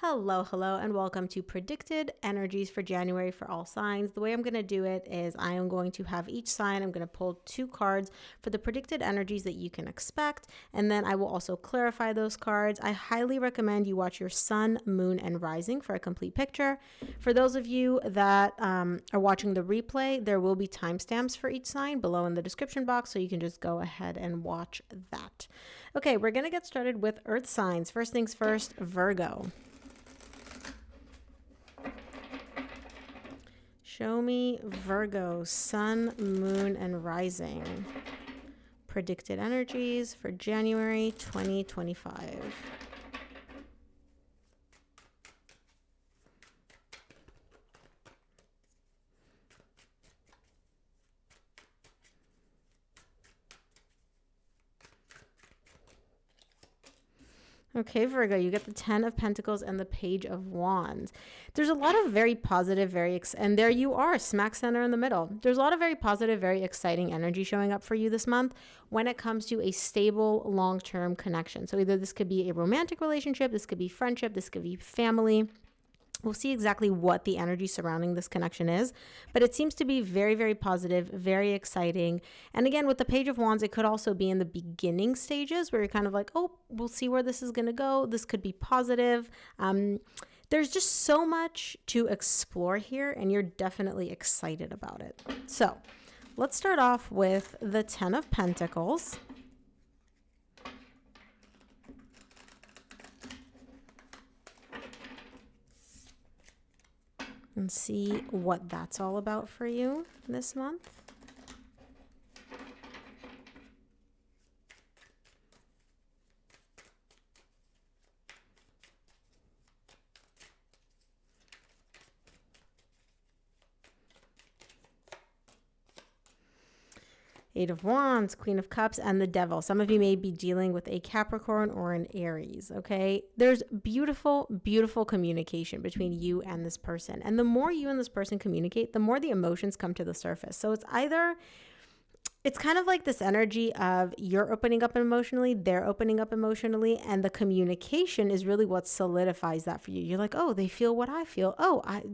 Hello, and welcome to Predicted Energies for January for all signs. The way I'm going to do it is I am going to have each sign, I'm going to pull 2 cards for the predicted energies that you can expect, and then I will also clarify those cards. I highly recommend you watch your sun, moon, and rising for a complete picture. For those of you that are watching the replay, there will be timestamps for each sign below in the description box, so you can just go ahead and watch that. Okay, we're going to get started with earth signs. First things first, Virgo. Show me Virgo, sun, moon, and rising. Predicted energies for January 2025. Okay, Virgo, you get the 10 of Pentacles and the Page of Wands. There's a lot of very positive, and there you are, smack center in the middle. There's a lot of very positive, very exciting energy showing up for you this month when it comes to a stable, long-term connection. So either this could be a romantic relationship, this could be friendship, this could be family. We'll see exactly what the energy surrounding this connection is, but it seems to be very, very positive, very exciting. And again, with the Page of Wands, it could also be in the beginning stages where you're kind of like, oh, we'll see where this is going to go. This could be positive. There's just so much to explore here, and you're definitely excited about it. So let's start off with the 10 of Pentacles. And see what that's all about for you this month. Eight of Wands, Queen of Cups, and the Devil. Some of you may be dealing with a Capricorn or an Aries, okay? There's beautiful, beautiful communication between you and this person. And the more you and this person communicate, the more the emotions come to the surface. So it's kind of like this energy of you're opening up emotionally, they're opening up emotionally, and the communication is really what solidifies that for you. You're like, oh, they feel what I feel.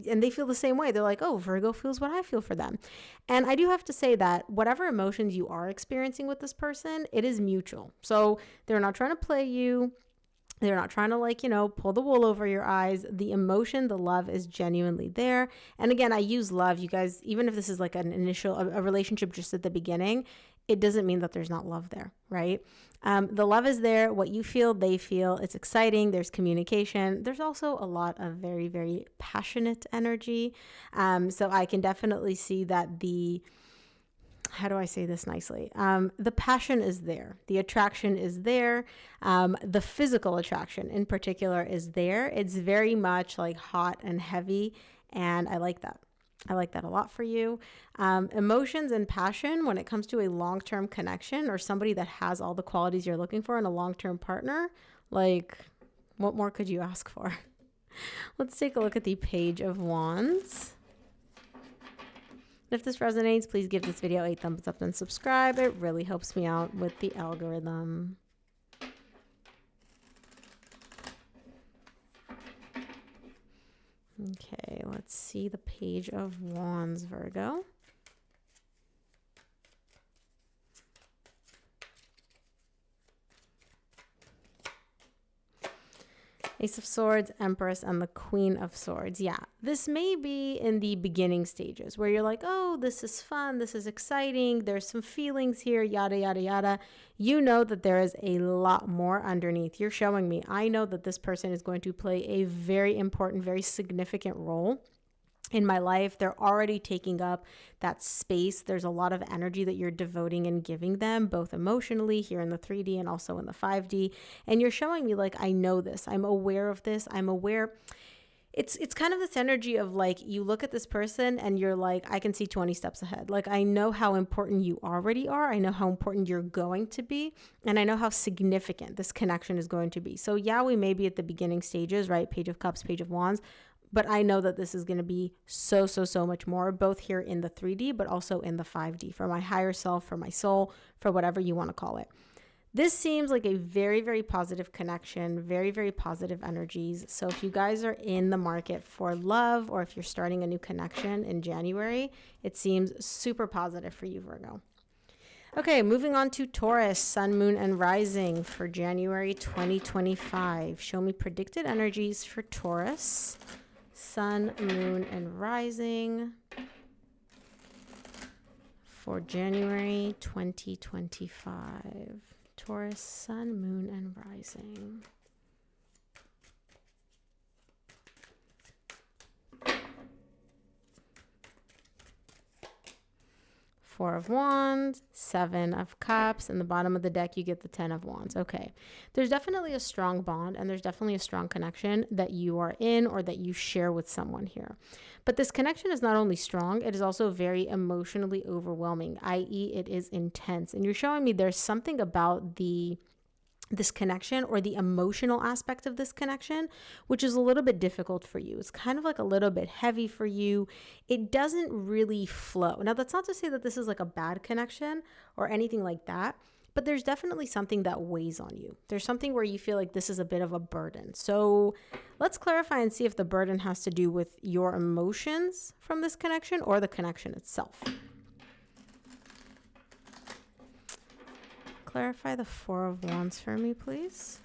And they feel the same way. They're like, oh, Virgo feels what I feel for them. And I do have to say that whatever emotions you are experiencing with this person, it is mutual. So they're not trying to play you. They're not trying to pull the wool over your eyes. The emotion, the love is genuinely there. And again, I use love. You guys, even if this is like an initial, a relationship just at the beginning, it doesn't mean that there's not love there, right? The love is there. What you feel, they feel. It's exciting. There's communication. There's also a lot of very, very passionate energy. So I can definitely see that how do I say this nicely? The passion is there. The attraction is there. The physical attraction in particular is there. It's very much like hot and heavy. And I like that. I like that a lot for you. Emotions and passion when it comes to a long-term connection or somebody that has all the qualities you're looking for in a long-term partner, like what more could you ask for? Let's take a look at the Page of Wands. If this resonates, please give this video a thumbs up and subscribe. It really helps me out with the algorithm. Okay, let's see the Page of Wands, Virgo. Ace of Swords, Empress, and the Queen of Swords. Yeah, this may be in the beginning stages where you're like, oh, this is fun, this is exciting, there's some feelings here, yada, yada, yada. You know that there is a lot more underneath. You're showing me. I know that this person is going to play a very important, very significant role in my life. They're already taking up that space. There's a lot of energy that you're devoting and giving them, both emotionally here in the 3D and also in the 5D. And you're showing me like, I know this. I'm aware of this. I'm aware. It's kind of this energy of like, you look at this person and you're like, I can see 20 steps ahead. Like, I know how important you already are. I know how important you're going to be. And I know how significant this connection is going to be. So yeah, we may be at the beginning stages, right? Page of Cups, Page of Wands. But I know that this is going to be so much more, both here in the 3D, but also in the 5D, for my higher self, for my soul, for whatever you want to call it. This seems like a very, very positive connection, very, very positive energies. So if you guys are in the market for love, or if you're starting a new connection in January, it seems super positive for you, Virgo. Okay, moving on to Taurus, sun, moon, and rising for January 2025. Show me predicted energies for Taurus, sun, moon, and rising for January 2025. Taurus, sun, moon, and rising. Four of Wands, Seven of Cups, and the bottom of the deck you get the 10 of Wands. Okay, there's definitely a strong bond and there's definitely a strong connection that you are in or that you share with someone here. But this connection is not only strong, it is also very emotionally overwhelming, i.e. it is intense. And you're showing me there's something about this connection or the emotional aspect of this connection, which is a little bit difficult for you. It's kind of like a little bit heavy for you. It doesn't really flow. Now, that's not to say that this is like a bad connection or anything like that, but there's definitely something that weighs on you. There's something where you feel like this is a bit of a burden. So let's clarify and see if the burden has to do with your emotions from this connection or the connection itself. Clarify the Four of Wands for me, please.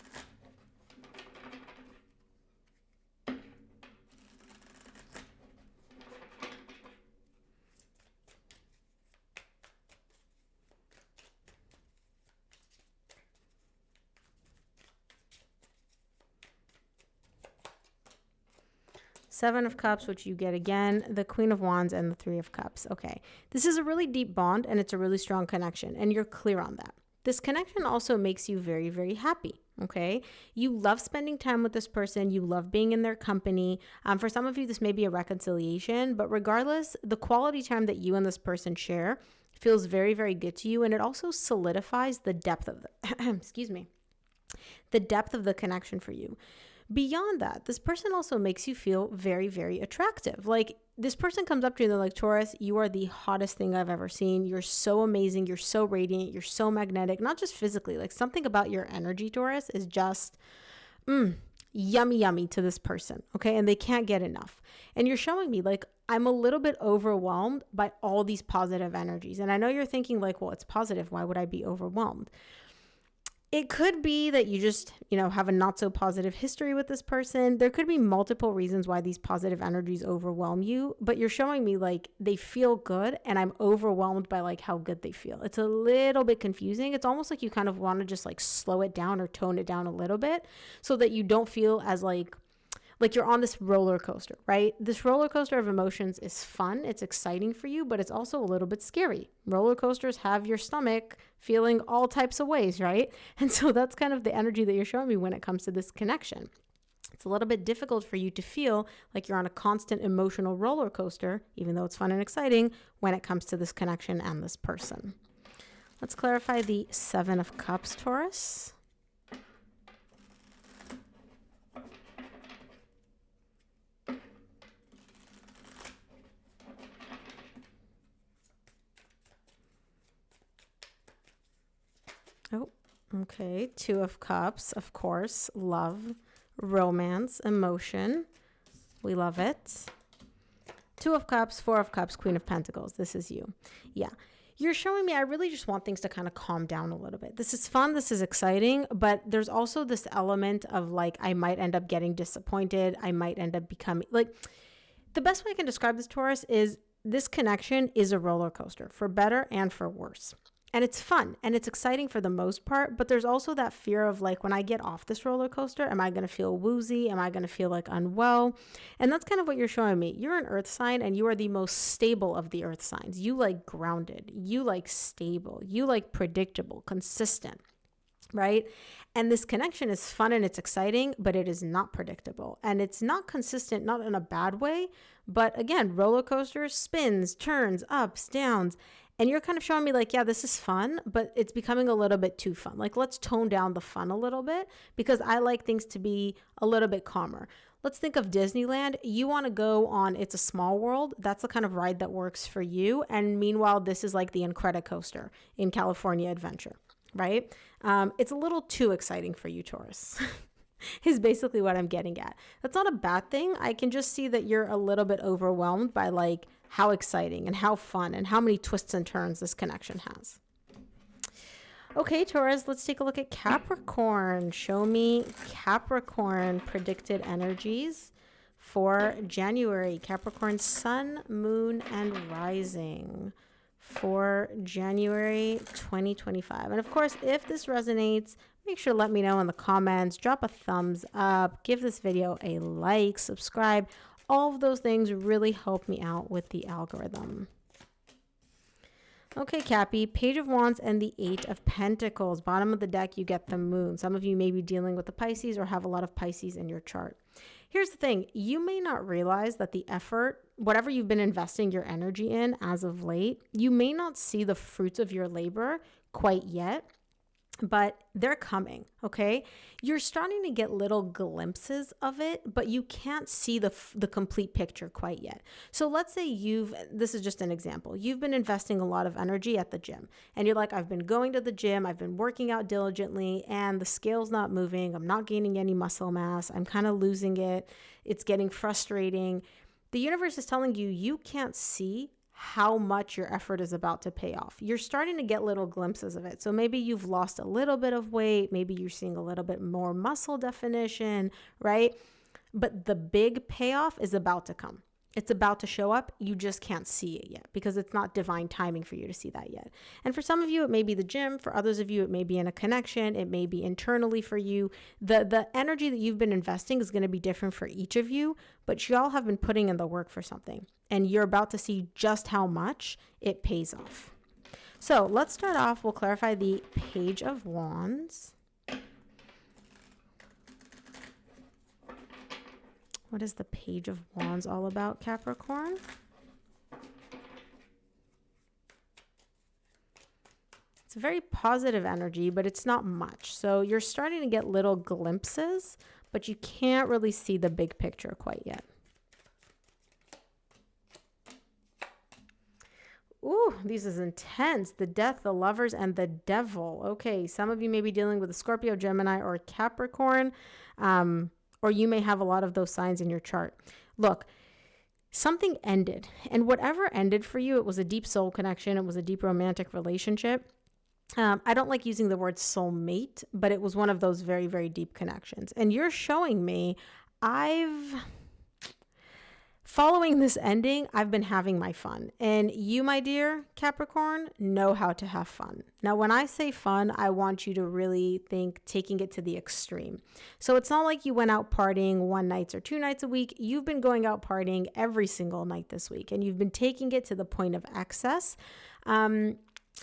Seven of Cups, which you get again, the Queen of Wands, and the Three of Cups. Okay, this is a really deep bond and it's a really strong connection, and you're clear on that. This connection also makes you very, very happy, okay? You love spending time with this person. You love being in their company. For some of you, this may be a reconciliation, but regardless, the quality time that you and this person share feels very, very good to you, and it also solidifies the depth of the, excuse me, the depth of the connection for you. Beyond that, this person also makes you feel very, very attractive. Like, this person comes up to you and they're like, Taurus, you are the hottest thing I've ever seen. You're so amazing. You're so radiant. You're so magnetic, not just physically. Like, something about your energy, Taurus, is just yummy, yummy to this person. Okay. And they can't get enough. And you're showing me like, I'm a little bit overwhelmed by all these positive energies. And I know you're thinking like, well, it's positive. Why would I be overwhelmed? It could be that you just, have a not so positive history with this person. There could be multiple reasons why these positive energies overwhelm you, but you're showing me like they feel good and I'm overwhelmed by like how good they feel. It's a little bit confusing. It's almost like you kind of want to just like slow it down or tone it down a little bit so that you don't feel as like you're on this roller coaster, right? This roller coaster of emotions is fun. It's exciting for you, but it's also a little bit scary. Roller coasters have your stomach feeling all types of ways, right? And so that's kind of the energy that you're showing me when it comes to this connection. It's a little bit difficult for you to feel like you're on a constant emotional roller coaster, even though it's fun and exciting when it comes to this connection and this person. Let's clarify the Seven of Cups, Taurus. Oh, okay. Two of Cups, of course. Love, romance, emotion. We love it. Two of Cups, Four of Cups, Queen of Pentacles. This is you. Yeah. You're showing me I really just want things to kind of calm down a little bit. This is fun. This is exciting. But there's also this element of like I might end up getting disappointed. I might end up becoming like the best way I can describe this, Taurus, is this connection is a roller coaster for better and for worse. And it's fun and it's exciting for the most part, but there's also that fear of like, when I get off this roller coaster, am I going to feel woozy? Am I going to feel like unwell? And that's kind of what you're showing me. You're an earth sign and you are the most stable of the earth signs. You like grounded, you like stable, you like predictable, consistent, right? And this connection is fun and it's exciting, but it is not predictable and it's not consistent, not in a bad way. But again, roller coasters, spins, turns, ups, downs. And you're kind of showing me like, yeah, this is fun, but it's becoming a little bit too fun. Like, let's tone down the fun a little bit because I like things to be a little bit calmer. Let's think of Disneyland. You want to go on It's a Small World. That's the kind of ride that works for you. And meanwhile, this is like the Incredicoaster in California Adventure, right? It's a little too exciting for you, Taurus. Is basically what I'm getting at. That's not a bad thing. I can just see that you're a little bit overwhelmed by like how exciting and how fun and how many twists and turns this connection has. Okay, Taurus, let's take a look at Capricorn. Show me Capricorn predicted energies for January. Capricorn sun, moon, and rising for January 2025. And of course, if this resonates, make sure to let me know in the comments, drop a thumbs up, give this video a like, subscribe. All of those things really help me out with the algorithm. Okay, Cappy, Page of Wands and the Eight of Pentacles. Bottom of the deck, you get the moon. Some of you may be dealing with the Pisces or have a lot of Pisces in your chart. Here's the thing. You may not realize that the effort, whatever you've been investing your energy in as of late, you may not see the fruits of your labor quite yet, but they're coming, okay? You're starting to get little glimpses of it, but you can't see the complete picture quite yet. So let's say this is just an example. You've been investing a lot of energy at the gym, and you're like, I've been going to the gym, I've been working out diligently, and the scale's not moving, I'm not gaining any muscle mass, I'm kind of losing it, it's getting frustrating. The universe is telling you, you can't see how much your effort is about to pay off. You're starting to get little glimpses of it. So maybe you've lost a little bit of weight. Maybe you're seeing a little bit more muscle definition, right? But the big payoff is about to come. It's about to show up. You just can't see it yet because it's not divine timing for you to see that yet. And for some of you, it may be the gym. For others of you, it may be in a connection. It may be internally for you. The energy that you've been investing is going to be different for each of you, but y'all have been putting in the work for something. And you're about to see just how much it pays off. So let's start off. We'll clarify the Page of Wands. What is the Page of Wands all about, Capricorn? It's a very positive energy, but it's not much. So you're starting to get little glimpses, but you can't really see the big picture quite yet. Ooh, this is intense. The Death, the Lovers, and the Devil. Okay, some of you may be dealing with a Scorpio, Gemini, or Capricorn. Or you may have a lot of those signs in your chart. Look, something ended. And whatever ended for you, it was a deep soul connection. It was a deep romantic relationship. I don't like using the word soulmate, but it was one of those very, very deep connections. And you're showing me, following this ending, I've been having my fun. And you, my dear Capricorn, know how to have fun. Now, when I say fun, I want you to really think taking it to the extreme. So it's not like you went out partying one night or two nights a week. You've been going out partying every single night this week, and you've been taking it to the point of excess.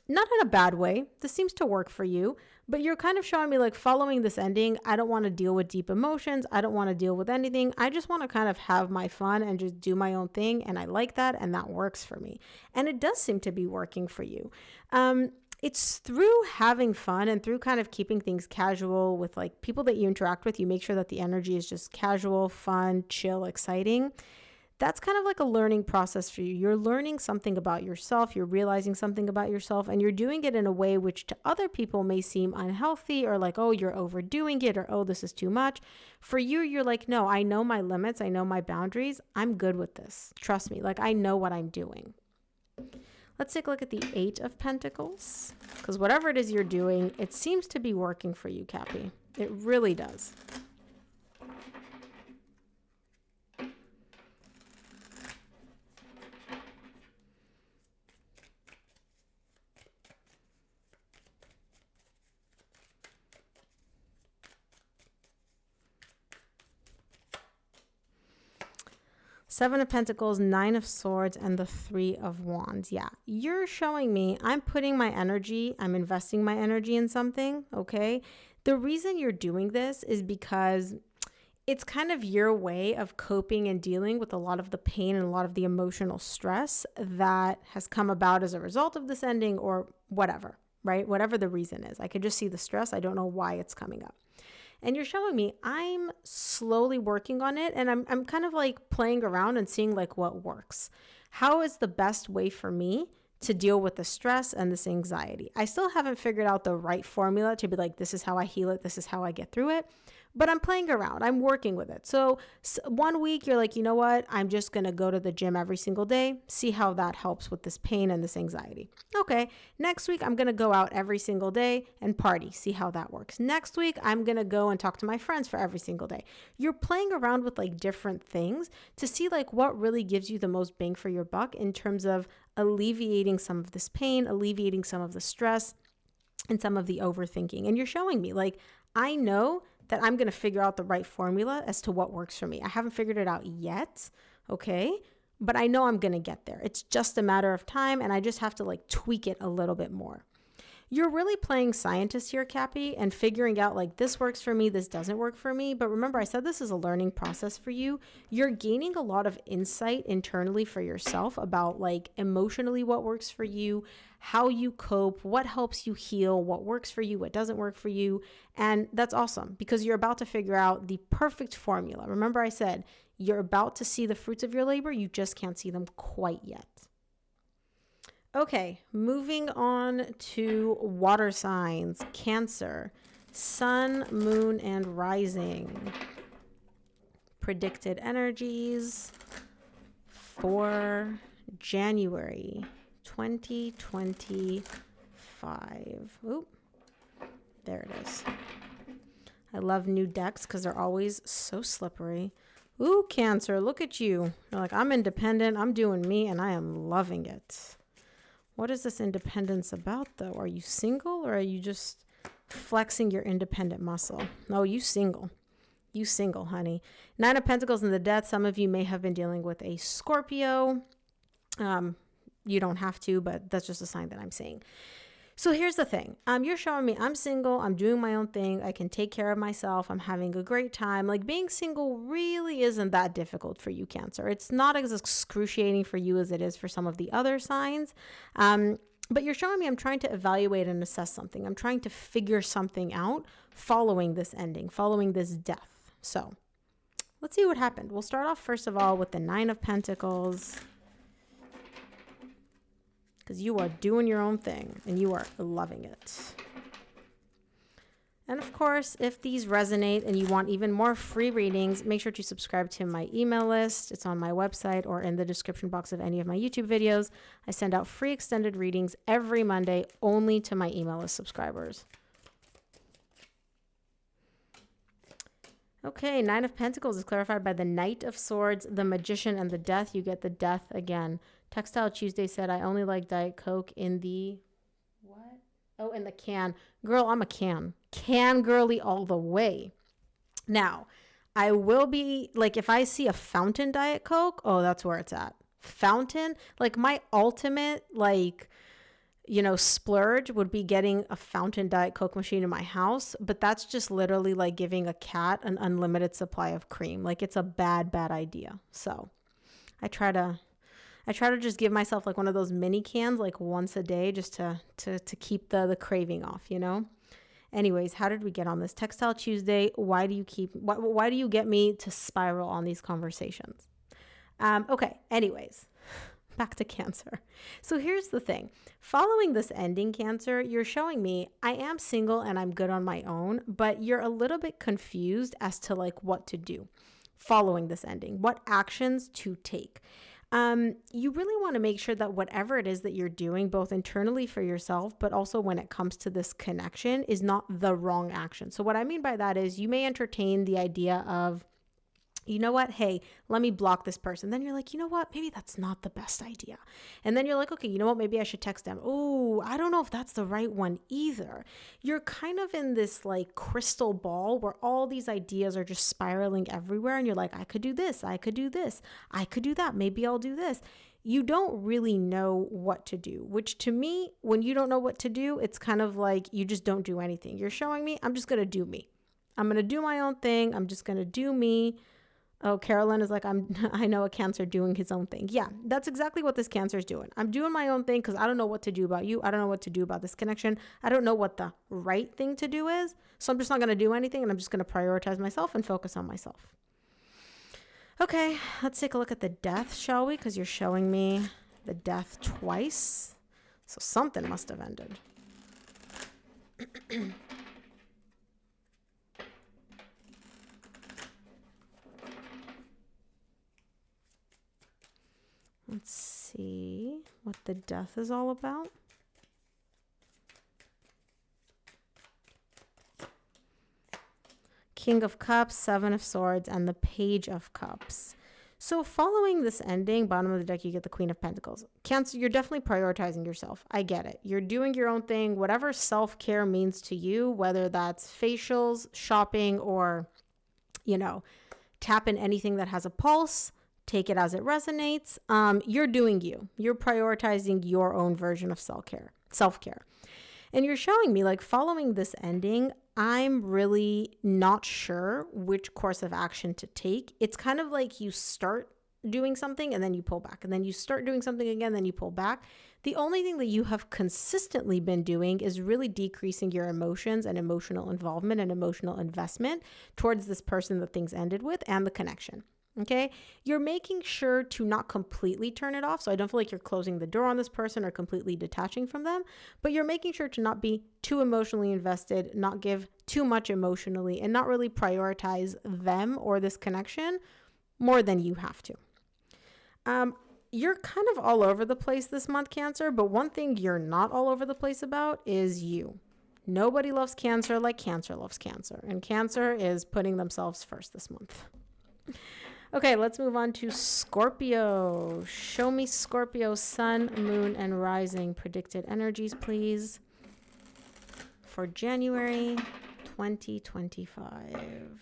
Not in a bad way. This seems to work for you, but you're kind of showing me like following this ending, I don't want to deal with deep emotions. I don't want to deal with anything. I just want to kind of have my fun and just do my own thing. And I like that. And that works for me. And it does seem to be working for you. It's through having fun and through kind of keeping things casual with like people that you interact with. You make sure that the energy is just casual, fun, chill, exciting. That's kind of like a learning process for you. You're learning something about yourself. You're realizing something about yourself, and you're doing it in a way which to other people may seem unhealthy or like, oh, you're overdoing it, or, oh, this is too much. For you, you're like, no, I know my limits. I know my boundaries. I'm good with this. Trust me. Like, I know what I'm doing. Let's take a look at the Eight of Pentacles, because whatever it is you're doing, it seems to be working for you, Cappy. It really does. Seven of Pentacles, Nine of Swords, and the Three of Wands. Yeah, you're showing me I'm putting my energy, I'm investing my energy in something, okay? The reason you're doing this is because it's kind of your way of coping and dealing with a lot of the pain and a lot of the emotional stress that has come about as a result of this ending or whatever, right? Whatever the reason is. I can just see the stress. I don't know why it's coming up. And you're showing me I'm slowly working on it, and I'm kind of like playing around and seeing like what works. How is the best way for me to deal with the stress and this anxiety. I still haven't figured out the right formula to be like, this is how I heal it. This is how I get through it. But I'm playing around. I'm working with it. So 1 week you're like, you know what? I'm just going to go to the gym every single day. See how that helps with this pain and this anxiety. Okay. Next week, I'm going to go out every single day and party. See how that works. Next week, I'm going to go and talk to my friends for every single day. You're playing around with like different things to see like what really gives you the most bang for your buck in terms of alleviating some of this pain, alleviating some of the stress and some of the overthinking. And you're showing me like, I know that I'm going to figure out the right formula as to what works for me. I haven't figured it out yet, okay? But I know I'm going to get there. It's just a matter of time, and I just have to like tweak it a little bit more. You're really playing scientist here, Cappy, and figuring out like this works for me, this doesn't work for me. But remember, I said this is a learning process for you. You're gaining a lot of insight internally for yourself about like emotionally what works for you, how you cope, what helps you heal, what works for you, what doesn't work for you. And that's awesome because you're about to figure out the perfect formula. Remember, I said you're about to see the fruits of your labor. You just can't see them quite yet. Okay, moving on to water signs, Cancer, Sun, Moon, and Rising. Predicted energies for January 2025. Oop, there it is. I love new decks because they're always so slippery. Ooh, Cancer, look at you. You're like, I'm independent, I'm doing me, and I am loving it. What is this independence about, though? Are you single or are you just flexing your independent muscle? No, you single. You single, honey. 9 of Pentacles in the Death. Some of you may have been dealing with a Scorpio. You don't have to, but that's just a sign that I'm seeing. So here's the thing. You're showing me I'm single. I'm doing my own thing. I can take care of myself. I'm having a great time. Like being single really isn't that difficult for you, Cancer. It's not as excruciating for you as it is for some of the other signs. But you're showing me I'm trying to evaluate and assess something. I'm trying to figure something out following this ending, following this death. So let's see what happened. We'll start off first of all with the 9 of Pentacles. Because you are doing your own thing and you are loving it. And of course, if these resonate and you want even more free readings, make sure to subscribe to my email list. It's on my website or in the description box of any of my YouTube videos. I send out free extended readings every Monday only to my email list subscribers. Okay, 9 of Pentacles is clarified by the Knight of Swords, the Magician, and the Death. You get the Death again. Textile Tuesday said, I only like Diet Coke in the, what? Oh, in the can. Girl, I'm a can. Can girly all the way. Now, I will be, like, if I see a fountain Diet Coke, oh, that's where it's at. Fountain? Like, my ultimate, like, you know, splurge would be getting a fountain Diet Coke machine in my house. But that's just literally like giving a cat an unlimited supply of cream. Like, it's a bad, bad idea. So, I try to just give myself like one of those mini cans like once a day just to keep the craving off, you know? Anyways, how did we get on this? Textile Tuesday, why do you get me to spiral on these conversations? Okay, anyways, back to Cancer. So here's the thing. Following this ending, Cancer, you're showing me I am single and I'm good on my own, but you're a little bit confused as to like what to do following this ending, what actions to take. You really want to make sure that whatever it is that you're doing, both internally for yourself, but also when it comes to this connection, is not the wrong action. So what I mean by that is you may entertain the idea of, you know what? Hey, let me block this person. Then you're like, you know what? Maybe that's not the best idea. And then you're like, okay, you know what? Maybe I should text them. Oh, I don't know if that's the right one either. You're kind of in this like crystal ball where all these ideas are just spiraling everywhere. And you're like, I could do this. I could do this. I could do that. Maybe I'll do this. You don't really know what to do, which to me, when you don't know what to do, it's kind of like you just don't do anything. You're showing me, I'm just going to do me. I'm going to do my own thing. I'm just going to do me. Oh, Carolyn is like, I know a Cancer doing his own thing. Yeah, that's exactly what this Cancer is doing. I'm doing my own thing because I don't know what to do about you. I don't know what to do about this connection. I don't know what the right thing to do is. So I'm just not going to do anything and I'm just going to prioritize myself and focus on myself. Okay, let's take a look at the Death, shall we? Because you're showing me the Death twice. So something must have ended. Let's see what the death is all about. King of Cups, Seven of Swords, and the Page of Cups. So following this ending, bottom of the deck, you get the Queen of Pentacles. Cancer, you're definitely prioritizing yourself. I get it. You're doing your own thing, whatever self-care means to you, whether that's facials, shopping, or, tap in anything that has a pulse, take it as it resonates. You're doing you. You're prioritizing your own version of self-care. And you're showing me, like, following this ending, I'm really not sure which course of action to take. It's kind of like you start doing something and then you pull back, and then you start doing something again, then you pull back. The only thing that you have consistently been doing is really decreasing your emotions and emotional involvement and emotional investment towards this person that things ended with and the connection. Okay, you're making sure to not completely turn it off. So I don't feel like you're closing the door on this person or completely detaching from them, but you're making sure to not be too emotionally invested, not give too much emotionally, and not really prioritize them or this connection more than you have to. You're kind of all over the place this month, Cancer, but one thing you're not all over the place about is you. Nobody loves Cancer like Cancer loves Cancer, and Cancer is putting themselves first this month. Okay, let's move on to Scorpio. Show me Scorpio, sun, moon, and rising predicted energies, please, for January 2025.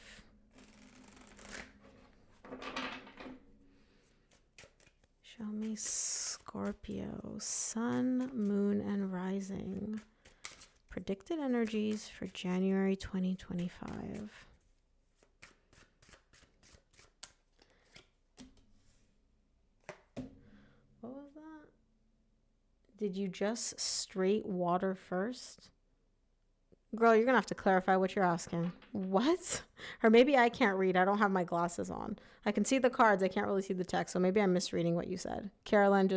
Show me Scorpio, sun, moon, and rising predicted energies for January 2025. What was that? Did you just straight water first? Girl, you're going to have to clarify what you're asking. What? Or maybe I can't read. I don't have my glasses on. I can see the cards. I can't really see the text. So maybe I'm misreading what you said. Carolyn,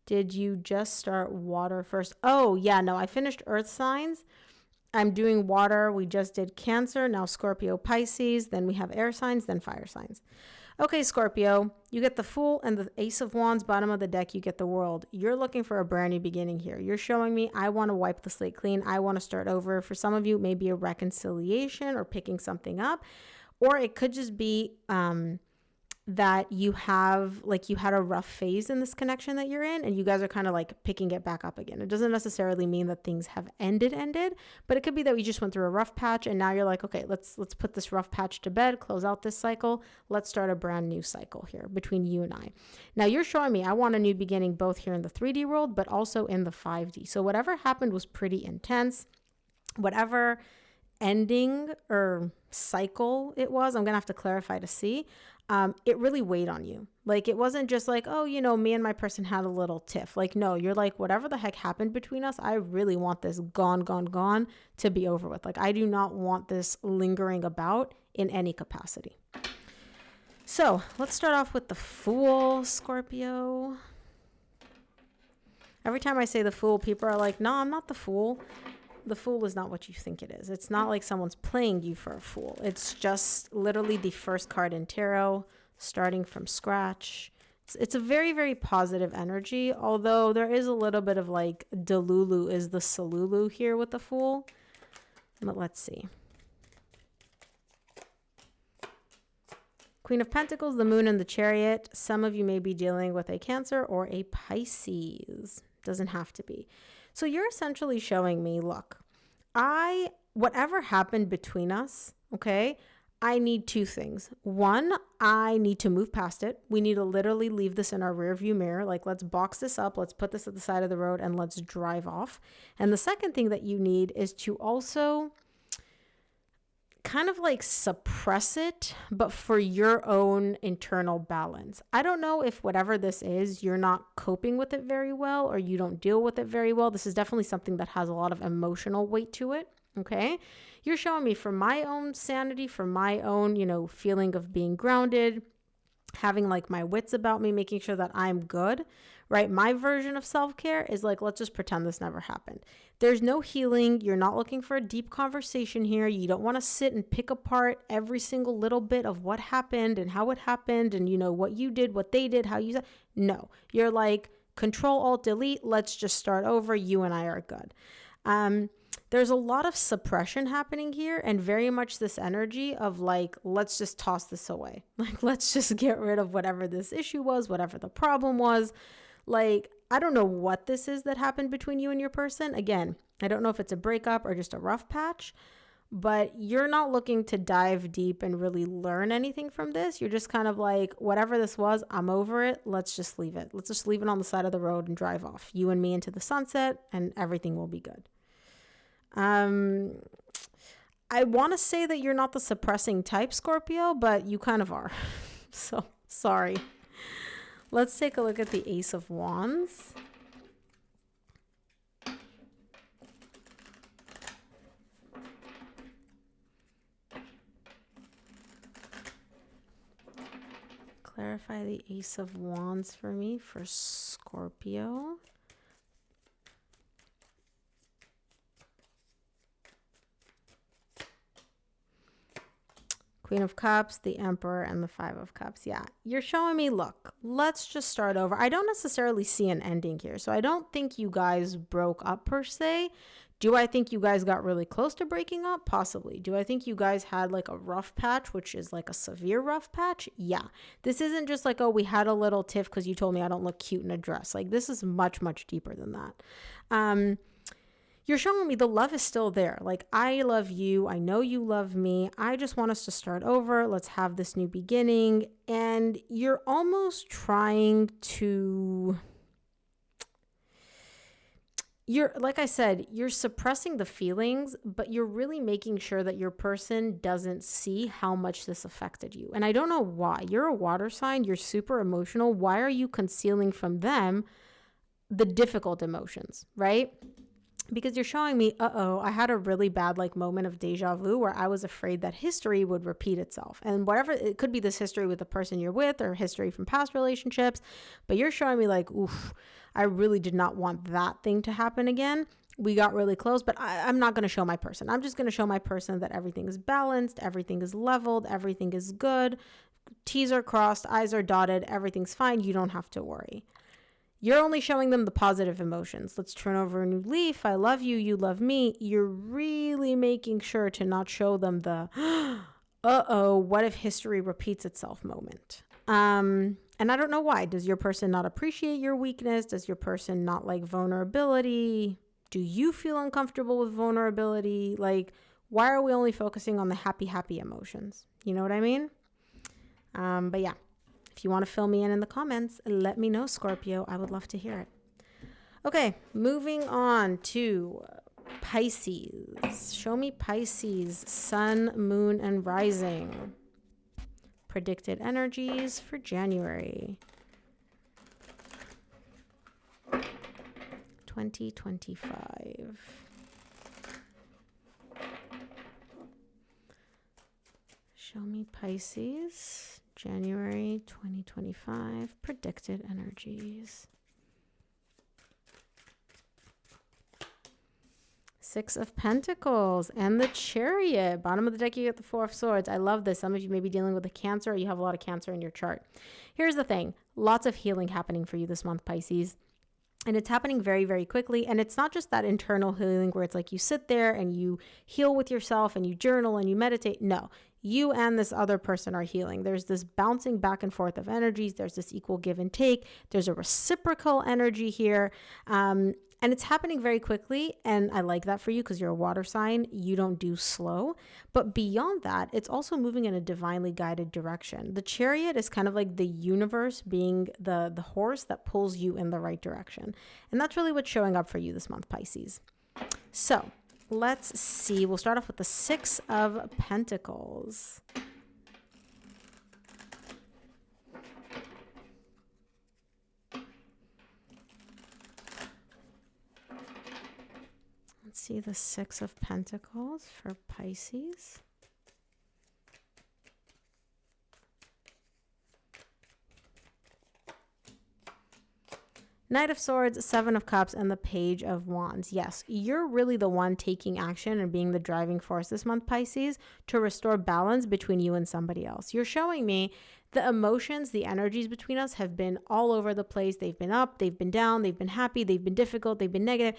did you just start water first? Oh, yeah, no, I finished earth signs. I'm doing water. We just did Cancer. Now Scorpio, Pisces. Then we have air signs, then fire signs. Okay, Scorpio, you get the Fool and the Ace of Wands. Bottom of the deck, you get the World. You're looking for a brand new beginning here. You're showing me, I want to wipe the slate clean. I want to start over. For some of you, maybe a reconciliation or picking something up. Or it could just be that you had a rough phase in this connection that you're in, and you guys are kind of like picking it back up again. It doesn't necessarily mean that things have ended, but it could be that we just went through a rough patch, and now you're like, okay, let's put this rough patch to bed, close out this cycle. Let's start a brand new cycle here between you and I. Now you're showing me I want a new beginning both here in the 3D world, but also in the 5D. So whatever happened was pretty intense. Whatever ending or cycle it was, I'm gonna have to clarify to see. It really weighed on you. Like, it wasn't just like, oh, me and my person had a little tiff. Like, no, you're like, whatever the heck happened between us, I really want this gone to be over with. Like, I do not want this lingering about in any capacity. So let's start off with the Fool, Scorpio. Every time I say the Fool, people are like, no, I'm not the Fool. The Fool is not what you think it is. It's not like someone's playing you for a fool. It's just literally the first card in tarot, starting from scratch. It's a very, very positive energy, although there is a little bit of like Delulu is the Salulu here with the Fool. But let's see. Queen of Pentacles, the Moon, and the Chariot. Some of you may be dealing with a Cancer or a Pisces. Doesn't have to be. So you're essentially showing me, look, whatever happened between us, okay, I need two things. One, I need to move past it. We need to literally leave this in our rearview mirror. Like, let's box this up. Let's put this at the side of the road and let's drive off. And the second thing that you need is to also kind of like suppress it, but for your own internal balance. I don't know if whatever this is, you're not coping with it very well or you don't deal with it very well. This is definitely something that has a lot of emotional weight to it. Okay. You're showing me for my own sanity, for my own, feeling of being grounded, having like my wits about me, making sure that I'm good, right? My version of self-care is like, let's just pretend this never happened. There's no healing. You're not looking for a deep conversation here. You don't want to sit and pick apart every single little bit of what happened and how it happened and, you know, what you did, what they did, how you said. No, you're like, Control, Alt, Delete. Let's just start over. You and I are good. There's a lot of suppression happening here and very much this energy of like, let's just toss this away. Like, let's just get rid of whatever this issue was, whatever the problem was. Like, I don't know what this is that happened between you and your person. Again, I don't know if it's a breakup or just a rough patch, but you're not looking to dive deep and really learn anything from this. You're just kind of like, whatever this was, I'm over it. Let's just leave it. Let's just leave it on the side of the road and drive off. You and me into the sunset and everything will be good. I want to say that you're not the suppressing type, Scorpio, but you kind of are. So, sorry. Let's take a look at the Ace of Wands. Clarify the Ace of Wands for me for Scorpio. Queen of Cups, the Emperor, and the Five of Cups. Yeah, you're showing me, look, let's just start over. I don't necessarily see an ending here. So I don't think you guys broke up per se. Do I think you guys got really close to breaking up? Possibly. Do I think you guys had like a rough patch, which is like a severe rough patch? Yeah. This isn't just like, oh, we had a little tiff because you told me I don't look cute in a dress. Like, this is much, much deeper than that. You're showing me the love is still there. Like, I love you. I know you love me. I just want us to start over. Let's have this new beginning. And you're almost trying to... like I said, you're suppressing the feelings, but you're really making sure that your person doesn't see how much this affected you. And I don't know why. You're a water sign. You're super emotional. Why are you concealing from them the difficult emotions, right? Because you're showing me, I had a really bad like moment of deja vu where I was afraid that history would repeat itself. And whatever, it could be this history with the person you're with or history from past relationships, but you're showing me like, oof, I really did not want that thing to happen again. We got really close, but I'm not going to show my person. I'm just going to show my person that everything is balanced, everything is leveled, everything is good. T's are crossed, I's are dotted, everything's fine. You don't have to worry. You're only showing them the positive emotions. Let's turn over a new leaf. I love you. You love me. You're really making sure to not show them the, what if history repeats itself moment. And I don't know why. Does your person not appreciate your weakness? Does your person not like vulnerability? Do you feel uncomfortable with vulnerability? Like, why are we only focusing on the happy, happy emotions? You know what I mean? But yeah. If you want to fill me in the comments, let me know, Scorpio. I would love to hear it. Okay, moving on to Pisces. Show me Pisces, sun, moon, and rising. Predicted energies for January 2025. Show me Pisces. January 2025, predicted energies. Six of Pentacles and the Chariot. Bottom of the deck, you get the Four of Swords. I love this. Some of you may be dealing with a Cancer or you have a lot of Cancer in your chart. Here's the thing. Lots of healing happening for you this month, Pisces. And it's happening very, very quickly. And it's not just that internal healing where it's like you sit there and you heal with yourself and you journal and you meditate. No, you and this other person are healing. There's this bouncing back and forth of energies. There's this equal give and take. There's a reciprocal energy here. And it's happening very quickly. And I like that for you because you're a water sign. You don't do slow. But beyond that, it's also moving in a divinely guided direction. The Chariot is kind of like the universe being the horse that pulls you in the right direction. And that's really what's showing up for you this month, Pisces. So let's see. We'll start off with the Six of Pentacles. Let's see the Six of Pentacles for Pisces. Knight of Swords, Seven of Cups, and the Page of Wands. Yes, you're really the one taking action and being the driving force this month, Pisces, to restore balance between you and somebody else. You're showing me the emotions, the energies between us have been all over the place. They've been up, they've been down, they've been happy, they've been difficult, they've been negative,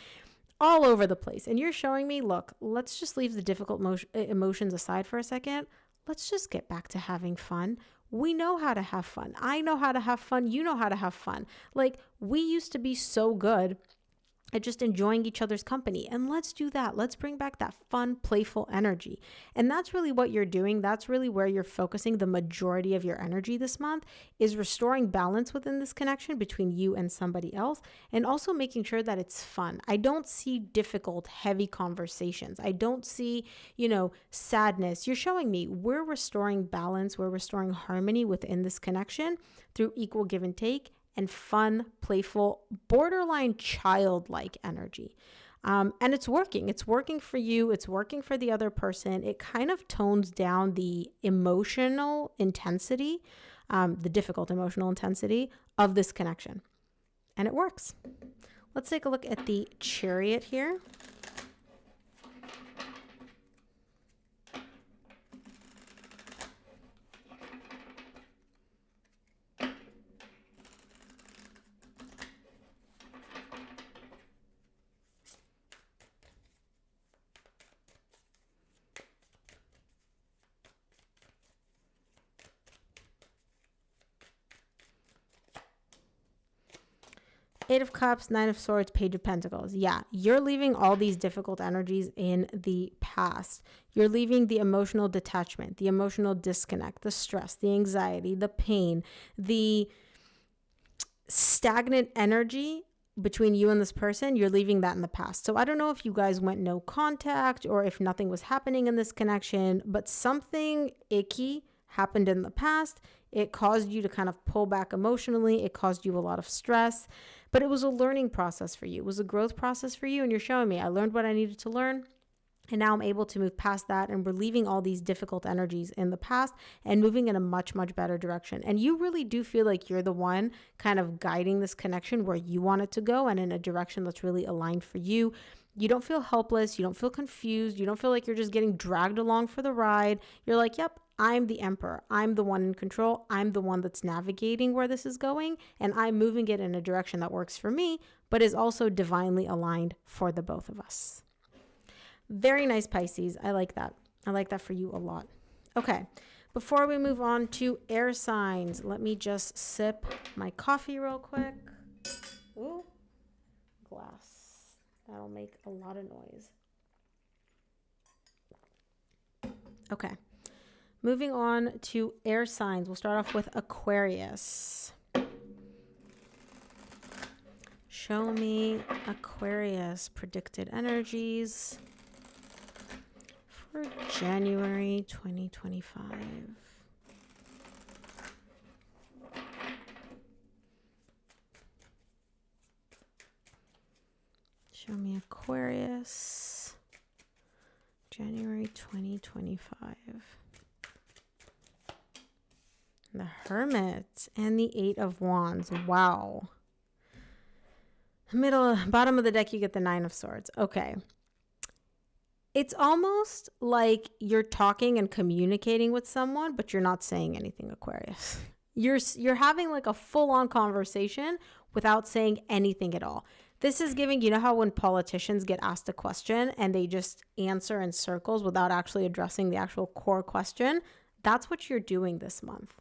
all over the place. And you're showing me, look, let's just leave the difficult emotions aside for a second. Let's just get back to having fun. We know how to have fun. I know how to have fun. You know how to have fun. Like, we used to be so good at just enjoying each other's company. And let's do that. Let's bring back that fun, playful energy. And that's really what you're doing. That's really where you're focusing the majority of your energy this month, is restoring balance within this connection between you and somebody else, and also making sure that it's fun. I don't see difficult, heavy conversations. I don't see, sadness. You're showing me we're restoring balance. We're restoring harmony within this connection through equal give and take and fun, playful, borderline childlike energy. And it's working. It's working for you. It's working for the other person. It kind of tones down the emotional intensity, the difficult emotional intensity of this connection. And it works. Let's take a look at the Chariot here. Eight of Cups, Nine of Swords, Page of Pentacles. Yeah, you're leaving all these difficult energies in the past. You're leaving the emotional detachment, the emotional disconnect, the stress, the anxiety, the pain, the stagnant energy between you and this person. You're leaving that in the past. So I don't know if you guys went no contact or if nothing was happening in this connection, but something icky happened in the past. It caused you to kind of pull back emotionally. It caused you a lot of stress, but it was a learning process for you. It was a growth process for you. And you're showing me I learned what I needed to learn. And now I'm able to move past that, and we're leaving all these difficult energies in the past and moving in a much, much better direction. And you really do feel like you're the one kind of guiding this connection where you want it to go and in a direction that's really aligned for you. You don't feel helpless. You don't feel confused. You don't feel like you're just getting dragged along for the ride. You're like, yep, I'm the emperor. I'm the one in control. I'm the one that's navigating where this is going, and I'm moving it in a direction that works for me, but is also divinely aligned for the both of us. Very nice, Pisces. I like that. I like that for you a lot. Okay, before we move on to air signs, let me just sip my coffee real quick. Ooh, glass. That'll make a lot of noise. Okay. Moving on to air signs. We'll start off with Aquarius. Show me Aquarius predicted energies for January 2025. Show me Aquarius, January 2025. The Hermit and the Eight of Wands. Wow. Bottom of the deck, you get the Nine of Swords. Okay. It's almost like you're talking and communicating with someone, but you're not saying anything, Aquarius. You're having like a full-on conversation without saying anything at all. This is giving, you know how when politicians get asked a question and they just answer in circles without actually addressing the actual core question? That's what you're doing this month.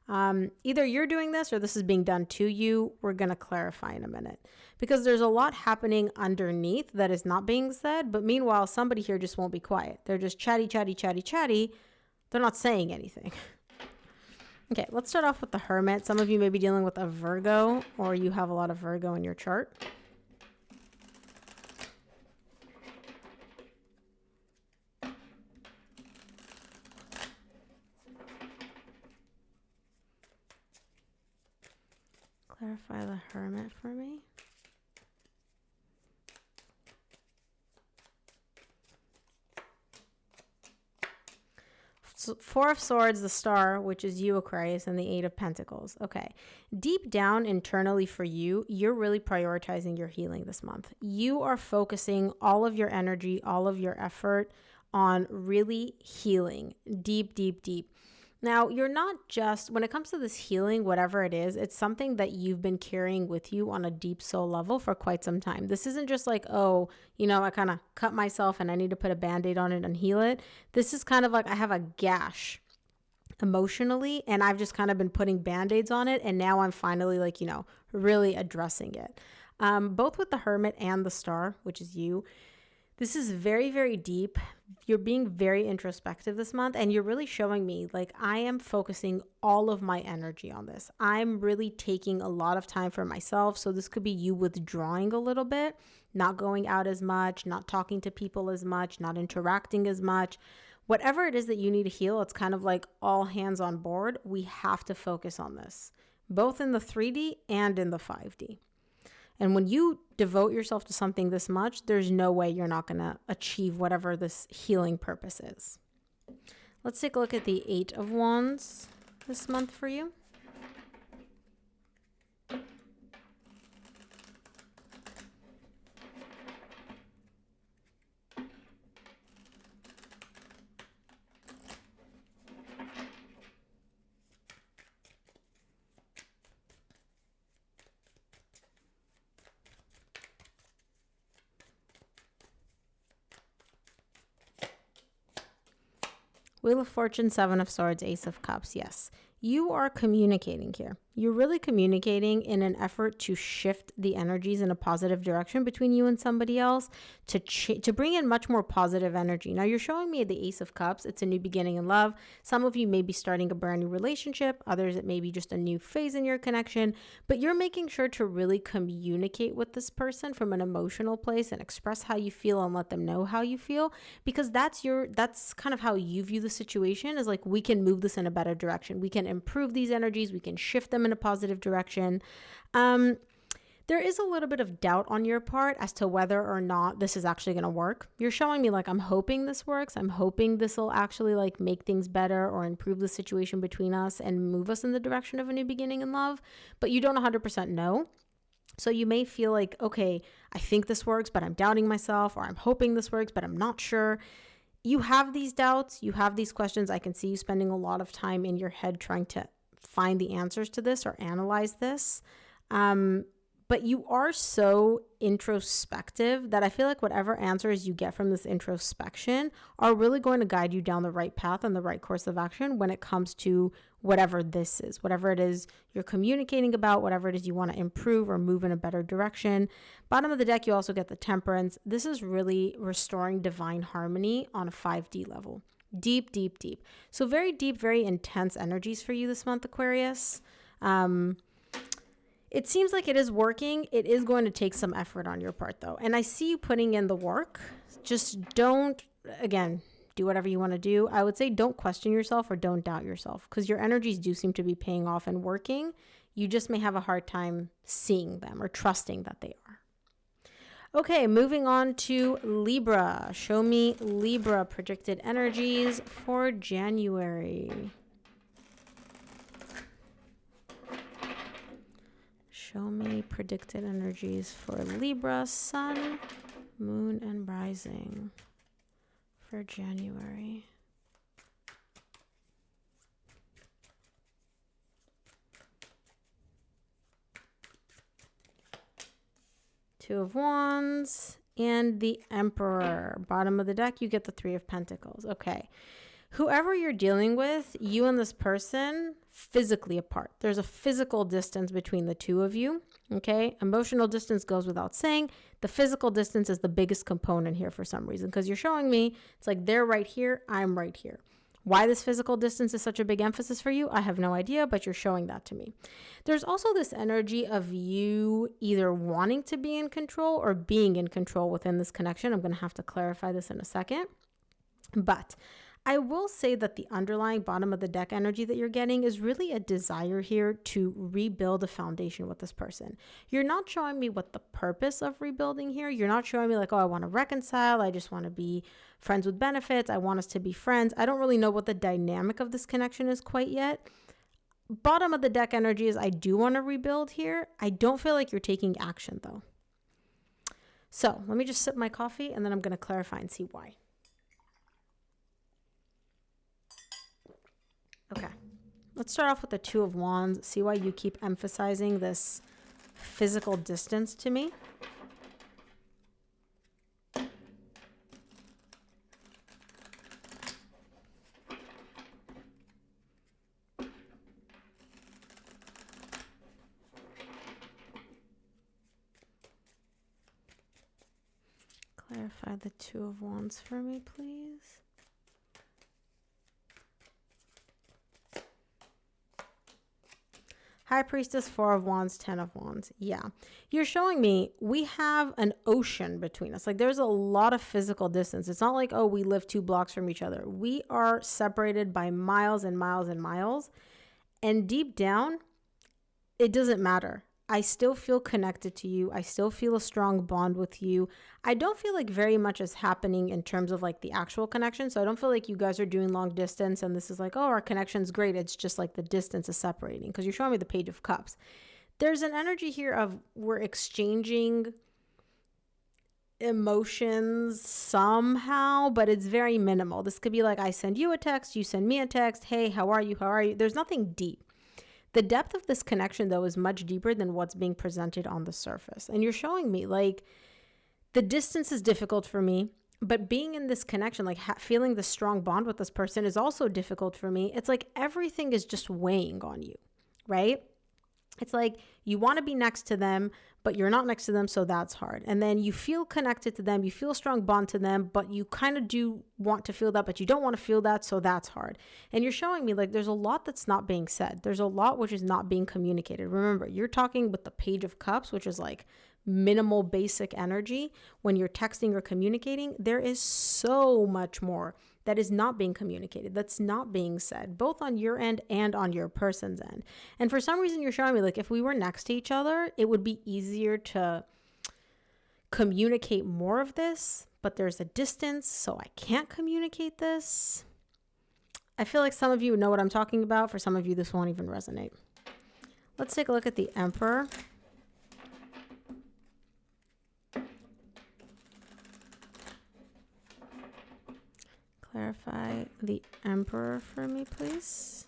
Either you're doing this or this is being done to you. We're going to clarify in a minute because there's a lot happening underneath that is not being said. But meanwhile, somebody here just won't be quiet. They're just chatty. They're not saying anything. Okay, let's start off with the Hermit. Some of you may be dealing with a Virgo, or you have a lot of Virgo in your chart. Clarify the Hermit for me. Four of Swords, the Star, which is you, Aquarius, and the Eight of Pentacles. Okay. Deep down internally for you, you're really prioritizing your healing this month. You are focusing all of your energy, all of your effort on really healing deep, deep, deep. Now, you're not just, when it comes to this healing, whatever it is, it's something that you've been carrying with you on a deep soul level for quite some time. This isn't just like, oh, I kind of cut myself and I need to put a Band-Aid on it and heal it. This is kind of like I have a gash emotionally and I've just kind of been putting Band-Aids on it. And now I'm finally like, really addressing it. Both with the Hermit and the Star, which is you. This is very, very deep. You're being very introspective this month, and you're really showing me like I am focusing all of my energy on this. I'm really taking a lot of time for myself. So this could be you withdrawing a little bit, not going out as much, not talking to people as much, not interacting as much. Whatever it is that you need to heal, it's kind of like all hands on board. We have to focus on this, both in the 3D and in the 5D. And when you devote yourself to something this much, there's no way you're not going to achieve whatever this healing purpose is. Let's take a look at the Eight of Wands this month for you. Wheel of Fortune, Seven of Swords, Ace of Cups. Yes, you are communicating here. You're really communicating in an effort to shift the energies in a positive direction between you and somebody else, to bring in much more positive energy. Now, you're showing me the Ace of Cups. It's a new beginning in love. Some of you may be starting a brand new relationship. Others, it may be just a new phase in your connection. But you're making sure to really communicate with this person from an emotional place and express how you feel and let them know how you feel, because that's kind of how you view the situation, is like, we can move this in a better direction. We can improve these energies. We can shift them in a positive direction. There is a little bit of doubt on your part as to whether or not this is actually going to work. You're showing me like, I'm hoping this works. I'm hoping this will actually like make things better or improve the situation between us and move us in the direction of a new beginning in love, but you don't 100% know. So you may feel like, okay, I think this works, but I'm doubting myself, or I'm hoping this works, but I'm not sure. You have these doubts, you have these questions. I can see you spending a lot of time in your head trying to find the answers to this or analyze this. But you are so introspective that I feel like whatever answers you get from this introspection are really going to guide you down the right path and the right course of action when it comes to whatever this is, whatever it is you're communicating about, whatever it is you want to improve or move in a better direction. Bottom of the deck, you also get the Temperance. This is really restoring divine harmony on a 5D level. Deep, deep, deep. So very deep, very intense energies for you this month, Aquarius. It seems like it is working. It is going to take some effort on your part, though. And I see you putting in the work. Just don't, again, do whatever you want to do. I would say don't question yourself or don't doubt yourself, because your energies do seem to be paying off and working. You just may have a hard time seeing them or trusting that they are. Okay, moving on to Libra. Show me Libra projected energies for January. Show me predicted energies for Libra, Sun, Moon, and Rising for January. Two of Wands and the Emperor. Bottom of the deck, you get the Three of Pentacles. Okay. Whoever you're dealing with, you and this person physically apart. There's a physical distance between the two of you, okay? Emotional distance goes without saying. The physical distance is the biggest component here for some reason, because you're showing me it's like they're right here, I'm right here. Why this physical distance is such a big emphasis for you, I have no idea, but you're showing that to me. There's also this energy of you either wanting to be in control or being in control within this connection. I'm going to have to clarify this in a second. But I will say that the underlying bottom of the deck energy that you're getting is really a desire here to rebuild a foundation with this person. You're not showing me what the purpose of rebuilding here. You're not showing me like, oh, I want to reconcile. I just want to be friends with benefits. I want us to be friends. I don't really know what the dynamic of this connection is quite yet. Bottom of the deck energy is I do want to rebuild here. I don't feel like you're taking action though. So let me just sip my coffee and then I'm going to clarify and see why. Okay, let's start off with the Two of Wands. See why you keep emphasizing this physical distance to me. Clarify the Two of Wands for me, please. High Priestess, Four of Wands, Ten of Wands. Yeah. You're showing me we have an ocean between us. Like there's a lot of physical distance. It's not like, oh, we live 2 blocks from each other. We are separated by miles and miles and miles. And deep down, it doesn't matter. I still feel connected to you. I still feel a strong bond with you. I don't feel like very much is happening in terms of like the actual connection. So I don't feel like you guys are doing long distance and this is like, oh, our connection's great. It's just like the distance is separating because you're showing me the Page of Cups. There's an energy here of we're exchanging emotions somehow, but it's very minimal. This could be like, I send you a text, you send me a text. Hey, how are you? How are you? There's nothing deep. The depth of this connection, though, is much deeper than what's being presented on the surface. And you're showing me, like, the distance is difficult for me, but being in this connection, like feeling the strong bond with this person is also difficult for me. It's like everything is just weighing on you, right? It's like you want to be next to them, but you're not next to them, so that's hard. And then you feel connected to them, you feel a strong bond to them, but you kind of do want to feel that, but you don't want to feel that, so that's hard. And you're showing me like there's a lot that's not being said. There's a lot which is not being communicated. Remember, you're talking with the Page of Cups, which is like minimal basic energy. When you're texting or communicating, there is so much more that is not being communicated, that's not being said, both on your end and on your person's end. And for some reason, you're showing me like if we were next to each other, it would be easier to communicate more of this, but there's a distance, so I can't communicate this. I feel like some of you know what I'm talking about. For some of you, this won't even resonate. Let's take a look at the Emperor. Clarify the Emperor for me, please.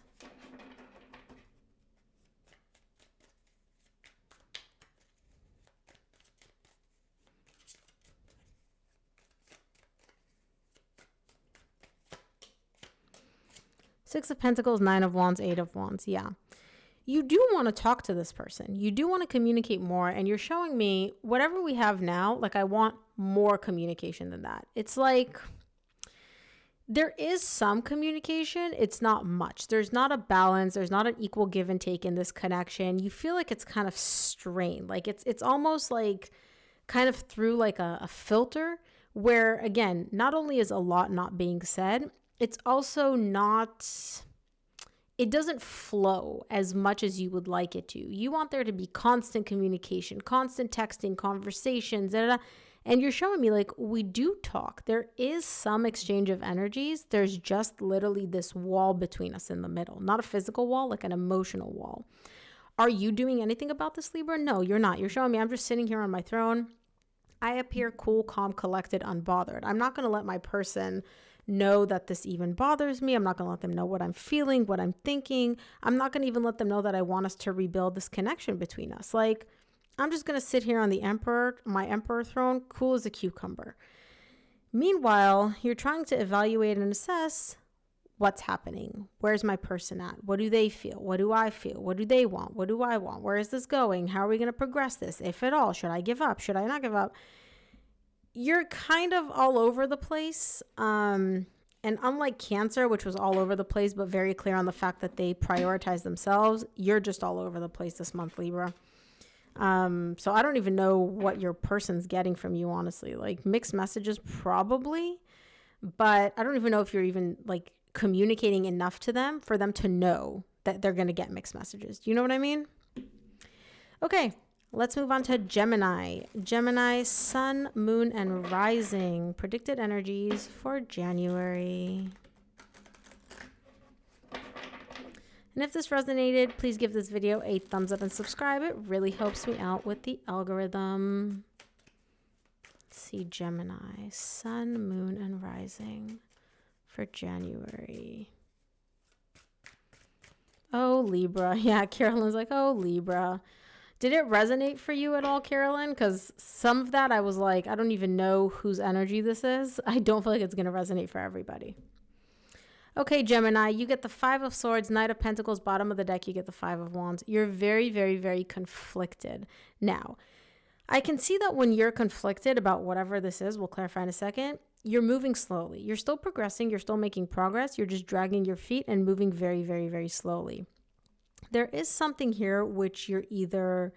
Six of Pentacles, Nine of Wands, Eight of Wands. Yeah. You do want to talk to this person. You do want to communicate more. And you're showing me whatever we have now, like I want more communication than that. It's like there is some communication. It's not much. There's not a balance. There's not an equal give and take in this connection. You feel like it's kind of strained. Like it's almost like kind of through like a filter where, again, not only is a lot not being said, it's also not, it doesn't flow as much as you would like it to. You want there to be constant communication, constant texting, conversations, and you're showing me like we do talk. There is some exchange of energies. There's just literally this wall between us in the middle, not a physical wall, like an emotional wall. Are you doing anything about this, Libra? No, you're not. You're showing me I'm just sitting here on my throne. I appear cool, calm, collected, unbothered. I'm not going to let my person know that this even bothers me. I'm not going to let them know what I'm feeling, what I'm thinking. I'm not going to even let them know that I want us to rebuild this connection between us. Like, I'm just going to sit here on the Emperor, my Emperor throne, cool as a cucumber. Meanwhile, you're trying to evaluate and assess what's happening. Where's my person at? What do they feel? What do I feel? What do they want? What do I want? Where is this going? How are we going to progress this? If at all, should I give up? Should I not give up? You're kind of all over the place. And unlike Cancer, which was all over the place, but very clear on the fact that they prioritize themselves, you're just all over the place this month, Libra. So I don't even know what your person's getting from you, honestly. Like mixed messages, probably. but I don't even know if you're even like communicating enough to them for them to know that they're going to get mixed messages. Do you know what I mean? Okay, let's move on to Gemini. Gemini, sun, moon, and rising. Predicted energies for January. And if this resonated, please give this video a thumbs up and subscribe. It really helps me out with the algorithm. Let's see, Gemini, sun, moon, and rising for January. Oh, Libra. Yeah, Carolyn's like, oh, Libra. Did it resonate for you at all, Carolyn? Because some of that I was like, I don't even know whose energy this is. I don't feel like it's going to resonate for everybody. Okay, Gemini, you get the 5 of Swords, Knight of Pentacles, bottom of the deck, you get the 5 of Wands. You're very, very, very conflicted. Now, I can see that when you're conflicted about whatever this is, we'll clarify in a second, you're moving slowly. You're still progressing. You're still making progress. You're just dragging your feet and moving very, very, very slowly. There is something here which you're either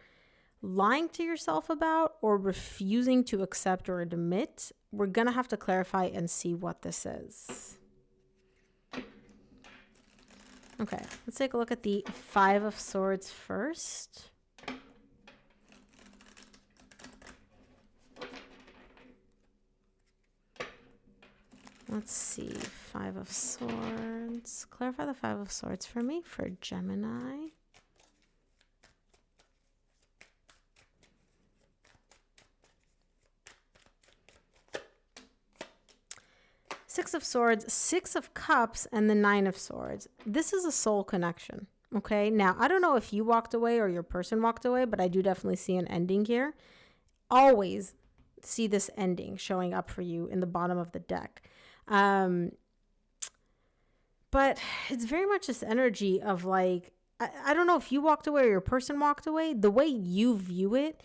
lying to yourself about or refusing to accept or admit. We're going to have to clarify and see what this is. Okay, let's take a look at the 5 of Swords first. Let's see, 5 of Swords. Clarify the 5 of Swords for me for Gemini. Six of Swords, 6 of Cups, and the 9 of Swords. This is a soul connection, okay? Now, I don't know if you walked away or your person walked away, but I do definitely see an ending here. Always see this ending showing up for you in the bottom of the deck. But it's very much this energy of like, I don't know if you walked away or your person walked away. The way you view it,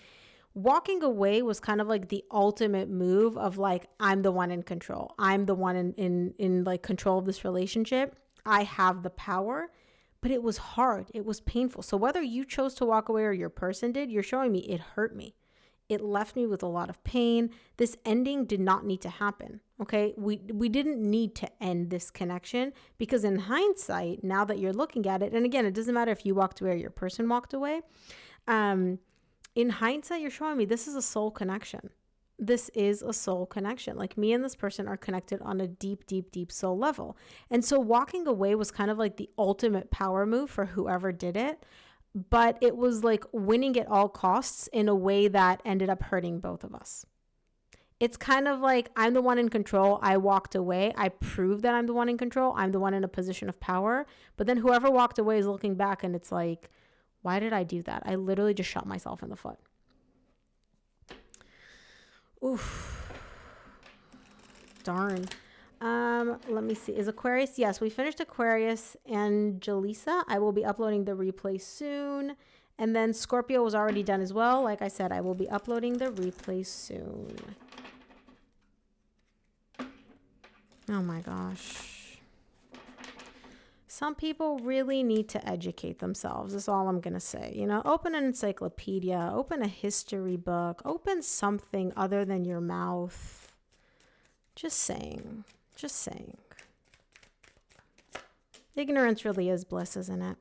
walking away was kind of like the ultimate move of like, I'm the one in control. I'm the one in like control of this relationship. I have the power, but it was hard. It was painful. So whether you chose to walk away or your person did, you're showing me it hurt me. It left me with a lot of pain. This ending did not need to happen. Okay. We didn't need to end this connection because in hindsight, now that you're looking at it, and again, it doesn't matter if you walked away or your person walked away. In hindsight, you're showing me this is a soul connection. This is a soul connection. Like me and this person are connected on a deep, deep, deep soul level. And so walking away was kind of like the ultimate power move for whoever did it. But it was like winning at all costs in a way that ended up hurting both of us. It's kind of like I'm the one in control. I walked away. I proved that I'm the one in control. I'm the one in a position of power. But then whoever walked away is looking back and it's like, why did I do that? I literally just shot myself in the foot. Oof. Darn. Let me see. Is Aquarius? Yes, we finished Aquarius and Jalisa. I will be uploading the replay soon. And then Scorpio was already done as well. Like I said, I will be uploading the replay soon. Oh my gosh. Some people really need to educate themselves. That's all I'm going to say. You know, open an encyclopedia, open a history book, open something other than your mouth. Just saying. Just saying. Ignorance really is bliss, isn't it?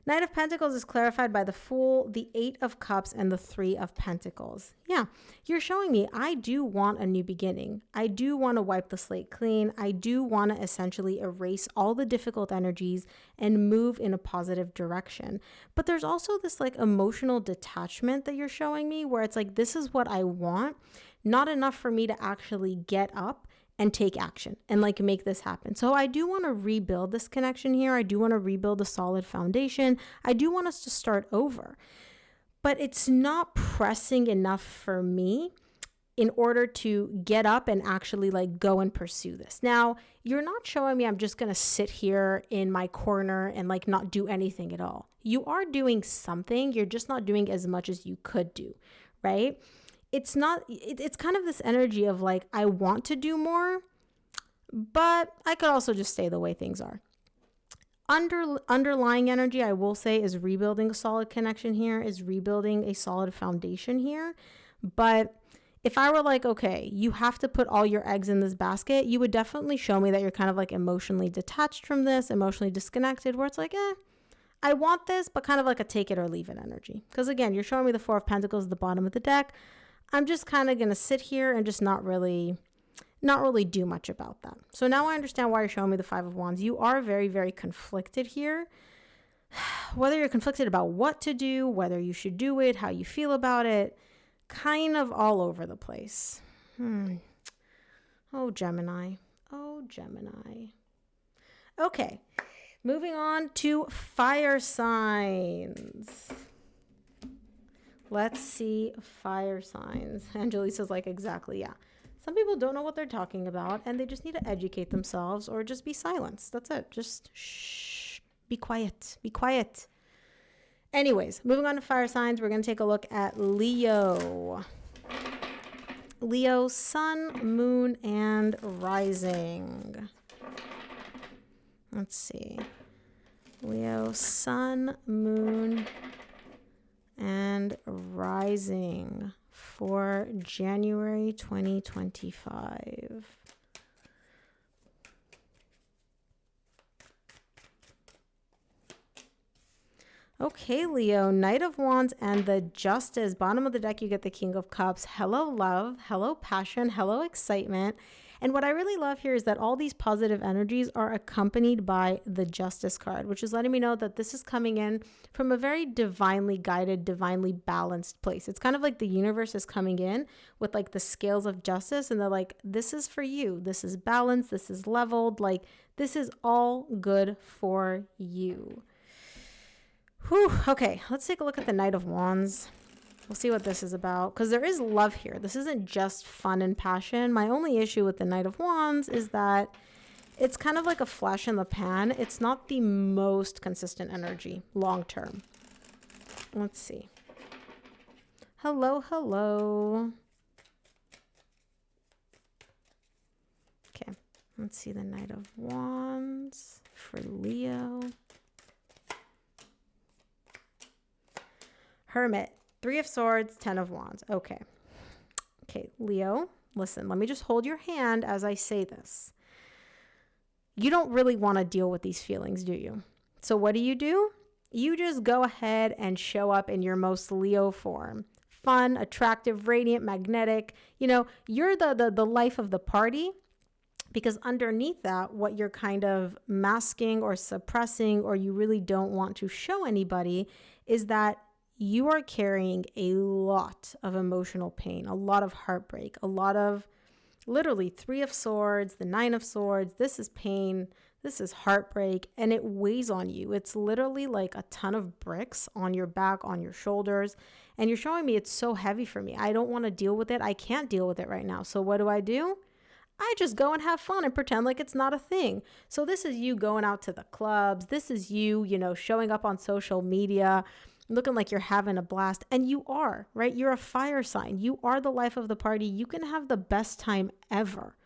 Knight of Pentacles is clarified by the Fool, the 8 of Cups, and the 3 of Pentacles. Yeah, you're showing me I do want a new beginning. I do want to wipe the slate clean. I do want to essentially erase all the difficult energies and move in a positive direction. But there's also this like emotional detachment that you're showing me where it's like, this is what I want. Not enough for me to actually get up and take action and like make this happen. So I do want to rebuild this connection here. I do want to rebuild a solid foundation. I do want us to start over, but it's not pressing enough for me in order to get up and actually like go and pursue this. Now, you're not showing me I'm just going to sit here in my corner and like not do anything at all. You are doing something. You're just not doing as much as you could do, right? It's kind of this energy of like, I want to do more, but I could also just stay the way things are. Underlying energy, I will say, is rebuilding a solid connection here, is rebuilding a solid foundation here. But if I were like, okay, you have to put all your eggs in this basket, you would definitely show me that you're kind of like emotionally detached from this, emotionally disconnected, where it's like, I want this, but kind of like a take it or leave it energy. Because again, you're showing me the Four of Pentacles at the bottom of the deck. I'm just kind of going to sit here and just not really do much about that. So now I understand why you're showing me the Five of Wands. You are very, very conflicted here. Whether you're conflicted about what to do, whether you should do it, how you feel about it, kind of all over the place. Oh, Gemini. Oh, Gemini. Okay. Moving on to fire signs. Let's see fire signs. Angelisa's like, exactly, yeah. Some people don't know what they're talking about and they just need to educate themselves or just be silenced. That's it. Just shh. Be quiet. Be quiet. Anyways, moving on to fire signs, we're going to take a look at Leo. Leo, sun, moon, and rising. Let's see. Leo, sun, moon, and rising for January 2025. Okay, Leo, Knight of Wands and the Justice. Bottom of the deck, you get the King of Cups. Hello, love. Hello, passion. Hello, excitement. And what I really love here is that all these positive energies are accompanied by the Justice card, which is letting me know that this is coming in from a very divinely guided, divinely balanced place. It's kind of like the universe is coming in with like the scales of justice, and they're like, this is for you. This is balanced. This is leveled. Like, this is all good for you. Whew, okay, let's take a look at the Knight of Wands. We'll see what this is about, because there is love here. This isn't just fun and passion. My only issue with the Knight of Wands is that it's kind of like a flash in the pan. It's not the most consistent energy long term. Let's see. Hello, hello. Okay, let's see the Knight of Wands for Leo. Hermit, Three of Swords, Ten of Wands. Okay. Okay, Leo, listen, let me just hold your hand as I say this. You don't really want to deal with these feelings, do you? So what do? You just go ahead and show up in your most Leo form. Fun, attractive, radiant, magnetic. You know, you're the life of the party, because underneath that, what you're kind of masking or suppressing, or you really don't want to show anybody, is that you are carrying a lot of emotional pain, a lot of heartbreak, a lot of literally Three of Swords, the Nine of Swords. This is pain. This is heartbreak, and it weighs on you. It's literally like a ton of bricks on your back, on your shoulders, and you're showing me it's so heavy for me. I don't want to deal with it. I can't deal with it right now. So what do? I just go and have fun and pretend like it's not a thing. So this is you going out to the clubs. This is you, showing up on social media, looking like you're having a blast. And you are, right? You're a fire sign. You are the life of the party. You can have the best time ever.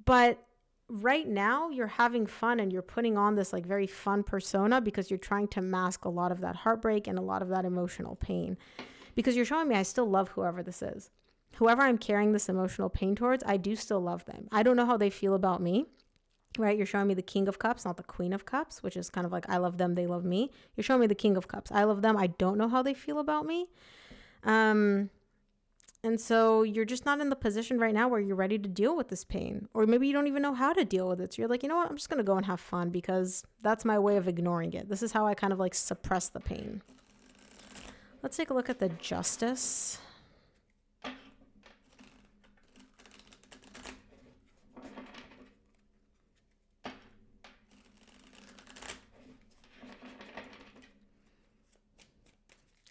But right now you're having fun and you're putting on this like very fun persona because you're trying to mask a lot of that heartbreak and a lot of that emotional pain. Because you're showing me I still love whoever this is. Whoever I'm carrying this emotional pain towards, I do still love them. I don't know how they feel about me. Right? You're showing me the King of Cups, not the Queen of Cups, which is kind of like, I love them, they love me. You're showing me the King of Cups. I love them. I don't know how they feel about me. And so you're just not in the position right now where you're ready to deal with this pain. Or maybe you don't even know how to deal with it. So you're like, you know what? I'm just going to go and have fun because that's my way of ignoring it. This is how I kind of like suppress the pain. Let's take a look at the Justice.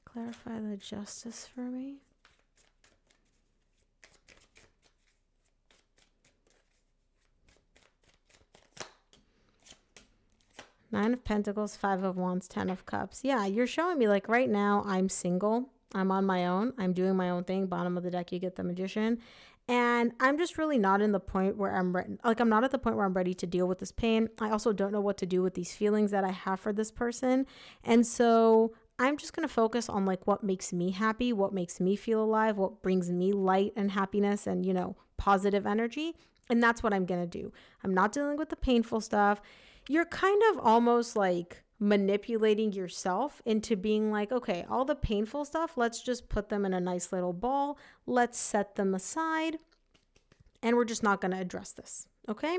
Clarify the Justice for me. Nine of Pentacles, Five of Wands, Ten of Cups. Yeah, you're showing me like right now I'm single. I'm on my own. I'm doing my own thing. Bottom of the deck, you get the Magician. And I'm just really not in the point where I'm not at the point where I'm ready to deal with this pain. I also don't know what to do with these feelings that I have for this person. And so I'm just going to focus on like what makes me happy, what makes me feel alive, what brings me light and happiness and, positive energy. And that's what I'm going to do. I'm not dealing with the painful stuff. You're kind of almost like manipulating yourself into being like, okay, all the painful stuff, let's just put them in a nice little ball. Let's set them aside. And we're just not going to address this. Okay.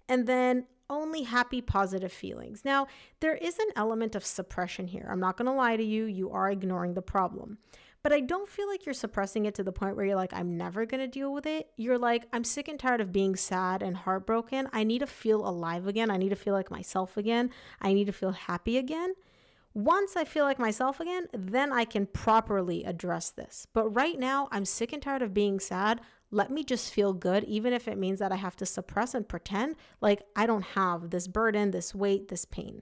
And then only happy, positive feelings. Now, there is an element of suppression here. I'm not going to lie to you. You are ignoring the problem. But I don't feel like you're suppressing it to the point where you're like, I'm never going to deal with it. You're like, I'm sick and tired of being sad and heartbroken. I need to feel alive again. I need to feel like myself again. I need to feel happy again. Once I feel like myself again, then I can properly address this. But right now, I'm sick and tired of being sad. Let me just feel good, even if it means that I have to suppress and pretend like I don't have this burden, this weight, this pain.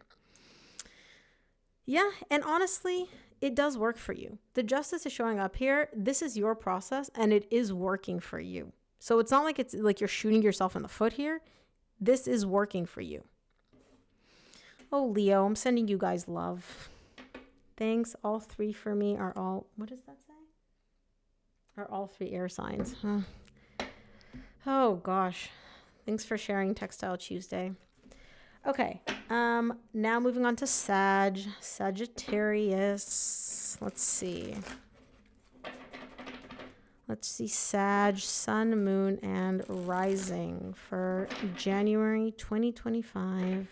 Yeah, and honestly, it does work for you. The justice is showing up here. This is your process and it is working for you. So it's not like it's like you're shooting yourself in the foot here. This is working for you. Oh, Leo, I'm sending you guys love. Thanks. All three for me are all, what does that say? Are all three air signs. Huh. Oh, gosh. Thanks for sharing Textile Tuesday. Okay. Now moving on to Sagittarius. Let's see. Sag, Sun, Moon, and Rising for January 2025.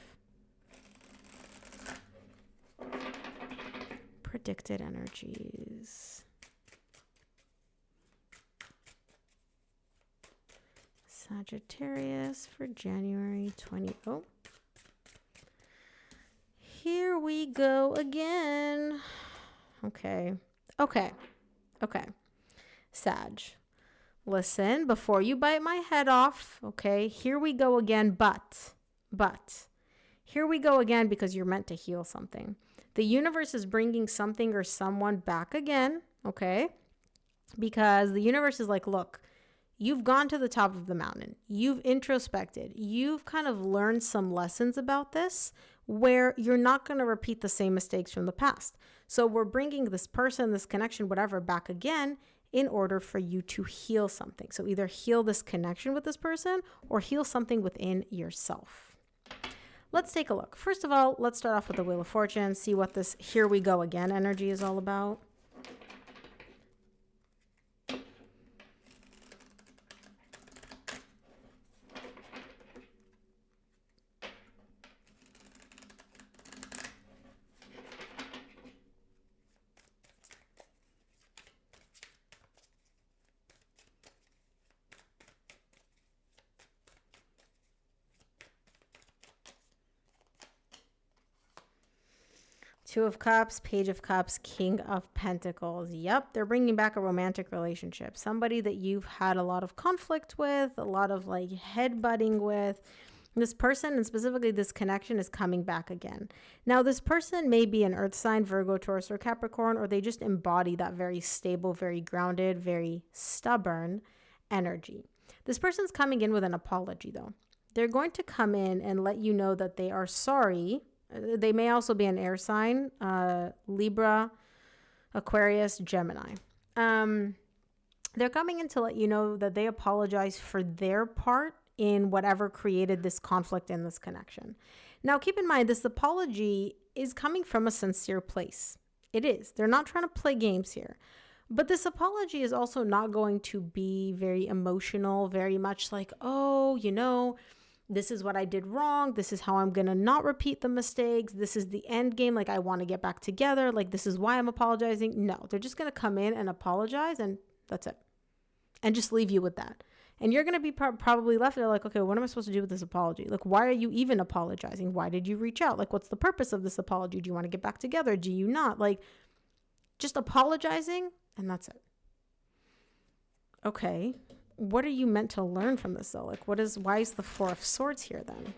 Predicted energies. Sagittarius for January 20. Oh. Here we go again. Okay. Sag. Listen, before you bite my head off, okay? Here we go again, but. Here we go again because you're meant to heal something. The universe is bringing something or someone back again, okay? Because the universe is like, look, you've gone to the top of the mountain. You've introspected. You've kind of learned some lessons about this where you're not going to repeat the same mistakes from the past. So we're bringing this person, this connection, whatever, back again in order for you to heal something. So either heal this connection with this person or heal something within yourself. Let's take a look. First of all, let's start off with the Wheel of Fortune, see what this here we go again energy is all about. Two of Cups, Page of Cups, King of Pentacles. Yep, they're bringing back a romantic relationship. Somebody that you've had a lot of conflict with, a lot of like headbutting with. This person, and specifically this connection, is coming back again. Now, this person may be an earth sign, Virgo, Taurus, or Capricorn, or they just embody that very stable, very grounded, very stubborn energy. This person's coming in with an apology, though. They're going to come in and let you know that they are sorry. They may also be an air sign, Libra, Aquarius, Gemini. They're coming in to let you know that they apologize for their part in whatever created this conflict in this connection. Now, keep in mind, this apology is coming from a sincere place. It is. They're not trying to play games here. But this apology is also not going to be very emotional, very much like, oh, this is what I did wrong. This is how I'm going to not repeat the mistakes. This is the end game. Like, I want to get back together. Like, this is why I'm apologizing. No, they're just going to come in and apologize, and that's it. And just leave you with that. And you're going to be probably left there like, okay, what am I supposed to do with this apology? Like, why are you even apologizing? Why did you reach out? Like, what's the purpose of this apology? Do you want to get back together? Do you not? Like, just apologizing, and that's it. Okay. What are you meant to learn from this, though? Like, why is the Four of Swords here then?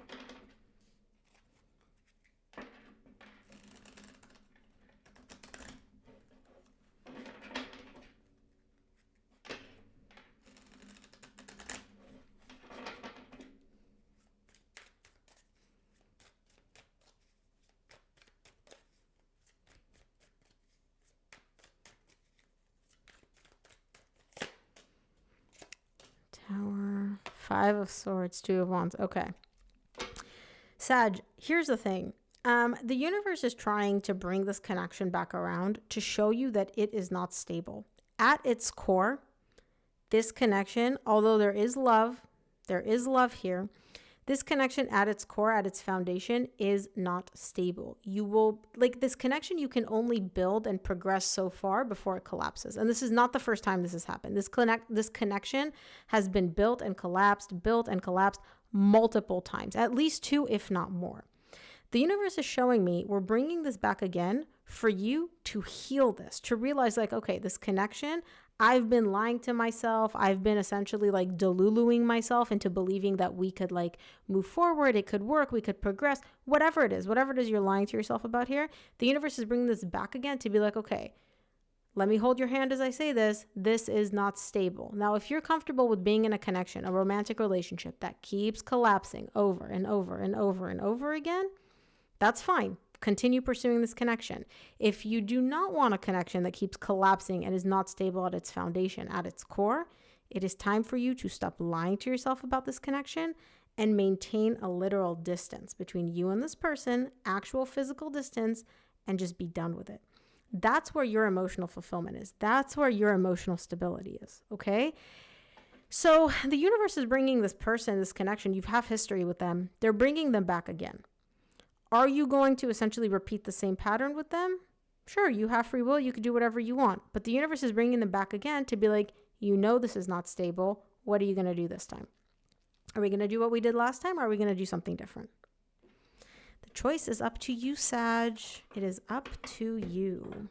Five of Swords, Two of Wands. Okay. Sag, here's the thing. The universe is trying to bring this connection back around to show you that it is not stable. At its core, this connection, although there is love here, this connection at its core, at its foundation, is not stable. You will, like this connection, you can only build and progress so far before it collapses. And this is not the first time this has happened. This connection has been built and collapsed multiple times, at least two, if not more. The universe is showing me we're bringing this back again for you to heal this, to realize like, okay, this connection, I've been lying to myself. I've been essentially like deluluing myself into believing that we could like move forward. It could work. We could progress, whatever it is you're lying to yourself about here. The universe is bringing this back again to be like, okay, let me hold your hand as I say this. This is not stable. Now, if you're comfortable with being in a connection, a romantic relationship that keeps collapsing over and over and over and over again, that's fine. Continue pursuing this connection. If you do not want a connection that keeps collapsing and is not stable at its foundation, at its core, it is time for you to stop lying to yourself about this connection and maintain a literal distance between you and this person, actual physical distance, and just be done with it. That's where your emotional fulfillment is. That's where your emotional stability is, okay? So the universe is bringing this person, this connection, you have history with them, they're bringing them back again. Are you going to essentially repeat the same pattern with them? Sure, you have free will. You can do whatever you want. But the universe is bringing them back again to be like, you know this is not stable. What are you going to do this time? Are we going to do what we did last time? Or are we going to do something different? The choice is up to you, Sag. It is up to you.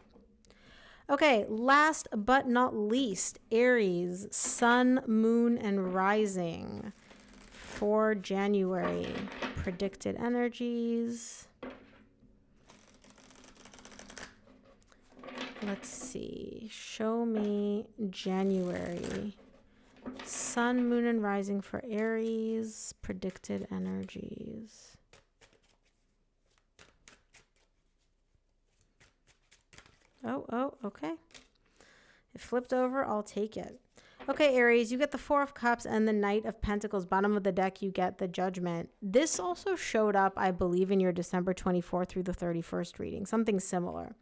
Okay, last but not least, Aries, Sun, Moon, and Rising. For January, predicted energies. Let's see. Show me January. Sun, Moon, and Rising for Aries, predicted energies. Oh, okay. It flipped over. I'll take it. Okay, Aries, you get the Four of Cups and the Knight of Pentacles. Bottom of the deck, you get the Judgment. This also showed up, I believe, in your December 24th through the 31st reading. Something similar.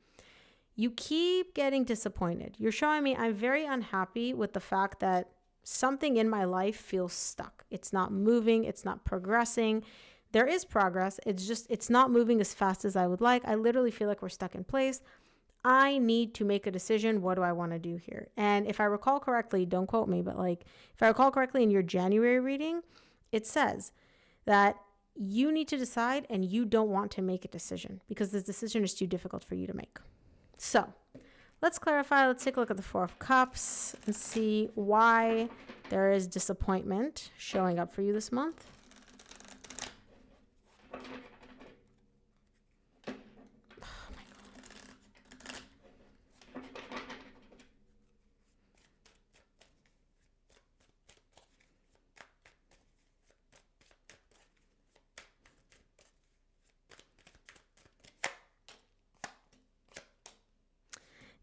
You keep getting disappointed. You're showing me I'm very unhappy with the fact that something in my life feels stuck. It's not moving. It's not progressing. There is progress. It's not moving as fast as I would like. I literally feel like we're stuck in place. I need to make a decision. What do I want to do here? And if I recall correctly, don't quote me, but like if I recall correctly in your January reading, it says that you need to decide and you don't want to make a decision because this decision is too difficult for you to make. So let's clarify. Let's take a look at the Four of Cups and see why there is disappointment showing up for you this month.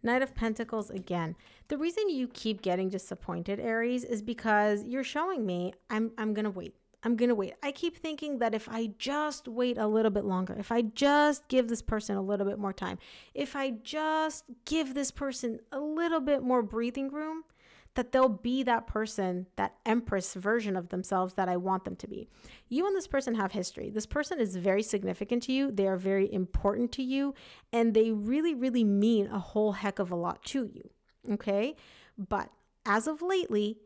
Knight of Pentacles again. The reason you keep getting disappointed, Aries, is because you're showing me I'm going to wait. I'm going to wait. I keep thinking that if I just wait a little bit longer, if I just give this person a little bit more time, if I just give this person a little bit more breathing room, that they'll be that person, that Empress version of themselves that I want them to be. You and this person have history. This person is very significant to you. They are very important to you. And they really, really mean a whole heck of a lot to you. Okay? But as of lately,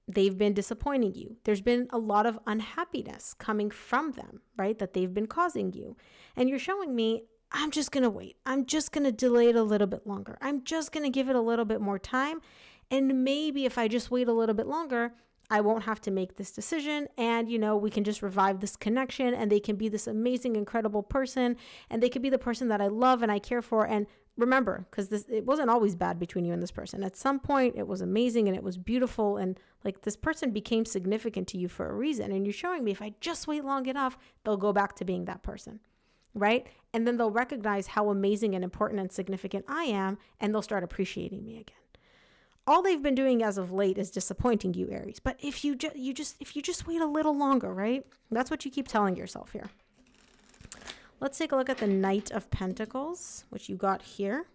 they've been disappointing you. There's been a lot of unhappiness coming from them, right? That they've been causing you. And you're showing me, I'm just going to wait. I'm just going to delay it a little bit longer. I'm just going to give it a little bit more time. And maybe if I just wait a little bit longer, I won't have to make this decision. And, we can just revive this connection and they can be this amazing, incredible person. And they could be the person that I love and I care for. And remember, because it wasn't always bad between you and this person. At some point, it was amazing and it was beautiful. And like this person became significant to you for a reason. And you're showing me if I just wait long enough, they'll go back to being that person. Right? And then they'll recognize how amazing and important and significant I am. And they'll start appreciating me again. All they've been doing as of late is disappointing you, Aries. But if you just wait a little longer, right? That's what you keep telling yourself here. Let's take a look at the Knight of Pentacles, which you got here.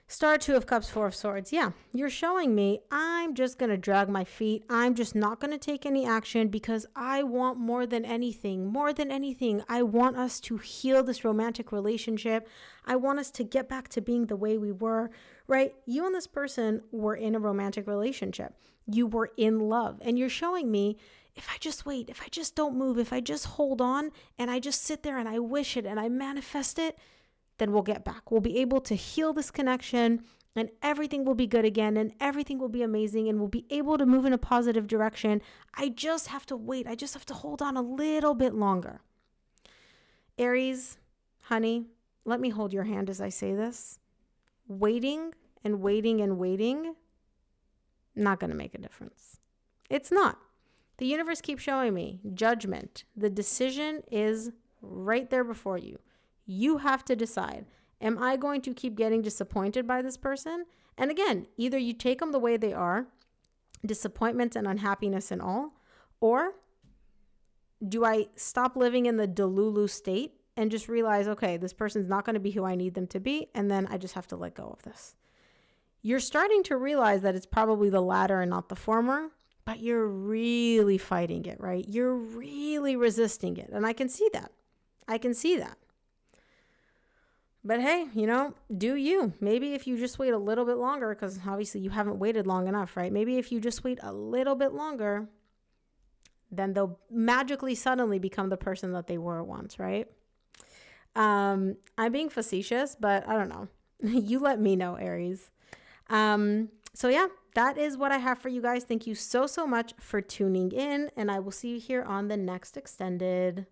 Star, Two of Cups, Four of Swords. Yeah, you're showing me I'm just going to drag my feet. I'm just not going to take any action because I want more than anything, I want us to heal this romantic relationship. I want us to get back to being the way we were, right? You and this person were in a romantic relationship. You were in love. And you're showing me, if I just wait, if I just don't move, if I just hold on and I just sit there and I wish it and I manifest it, then we'll get back. We'll be able to heal this connection and everything will be good again and everything will be amazing and we'll be able to move in a positive direction. I just have to wait. I just have to hold on a little bit longer. Aries, honey, let me hold your hand as I say this. Waiting and waiting and waiting, not going to make a difference. It's not. The universe keeps showing me judgment. The decision is right there before you. You have to decide, am I going to keep getting disappointed by this person? And again, either you take them the way they are, disappointment and unhappiness and all, or do I stop living in the delulu state and just realize, okay, this person's not going to be who I need them to be, and then I just have to let go of this. You're starting to realize that it's probably the latter and not the former, but you're really fighting it, right? You're really resisting it, and I can see that. But hey, do you. Maybe if you just wait a little bit longer, because obviously you haven't waited long enough, right? Maybe if you just wait a little bit longer, then they'll magically suddenly become the person that they were once, right? I'm being facetious, but I don't know. You let me know, Aries. So yeah, that is what I have for you guys. Thank you so much for tuning in, and I will see you here on the next Extended.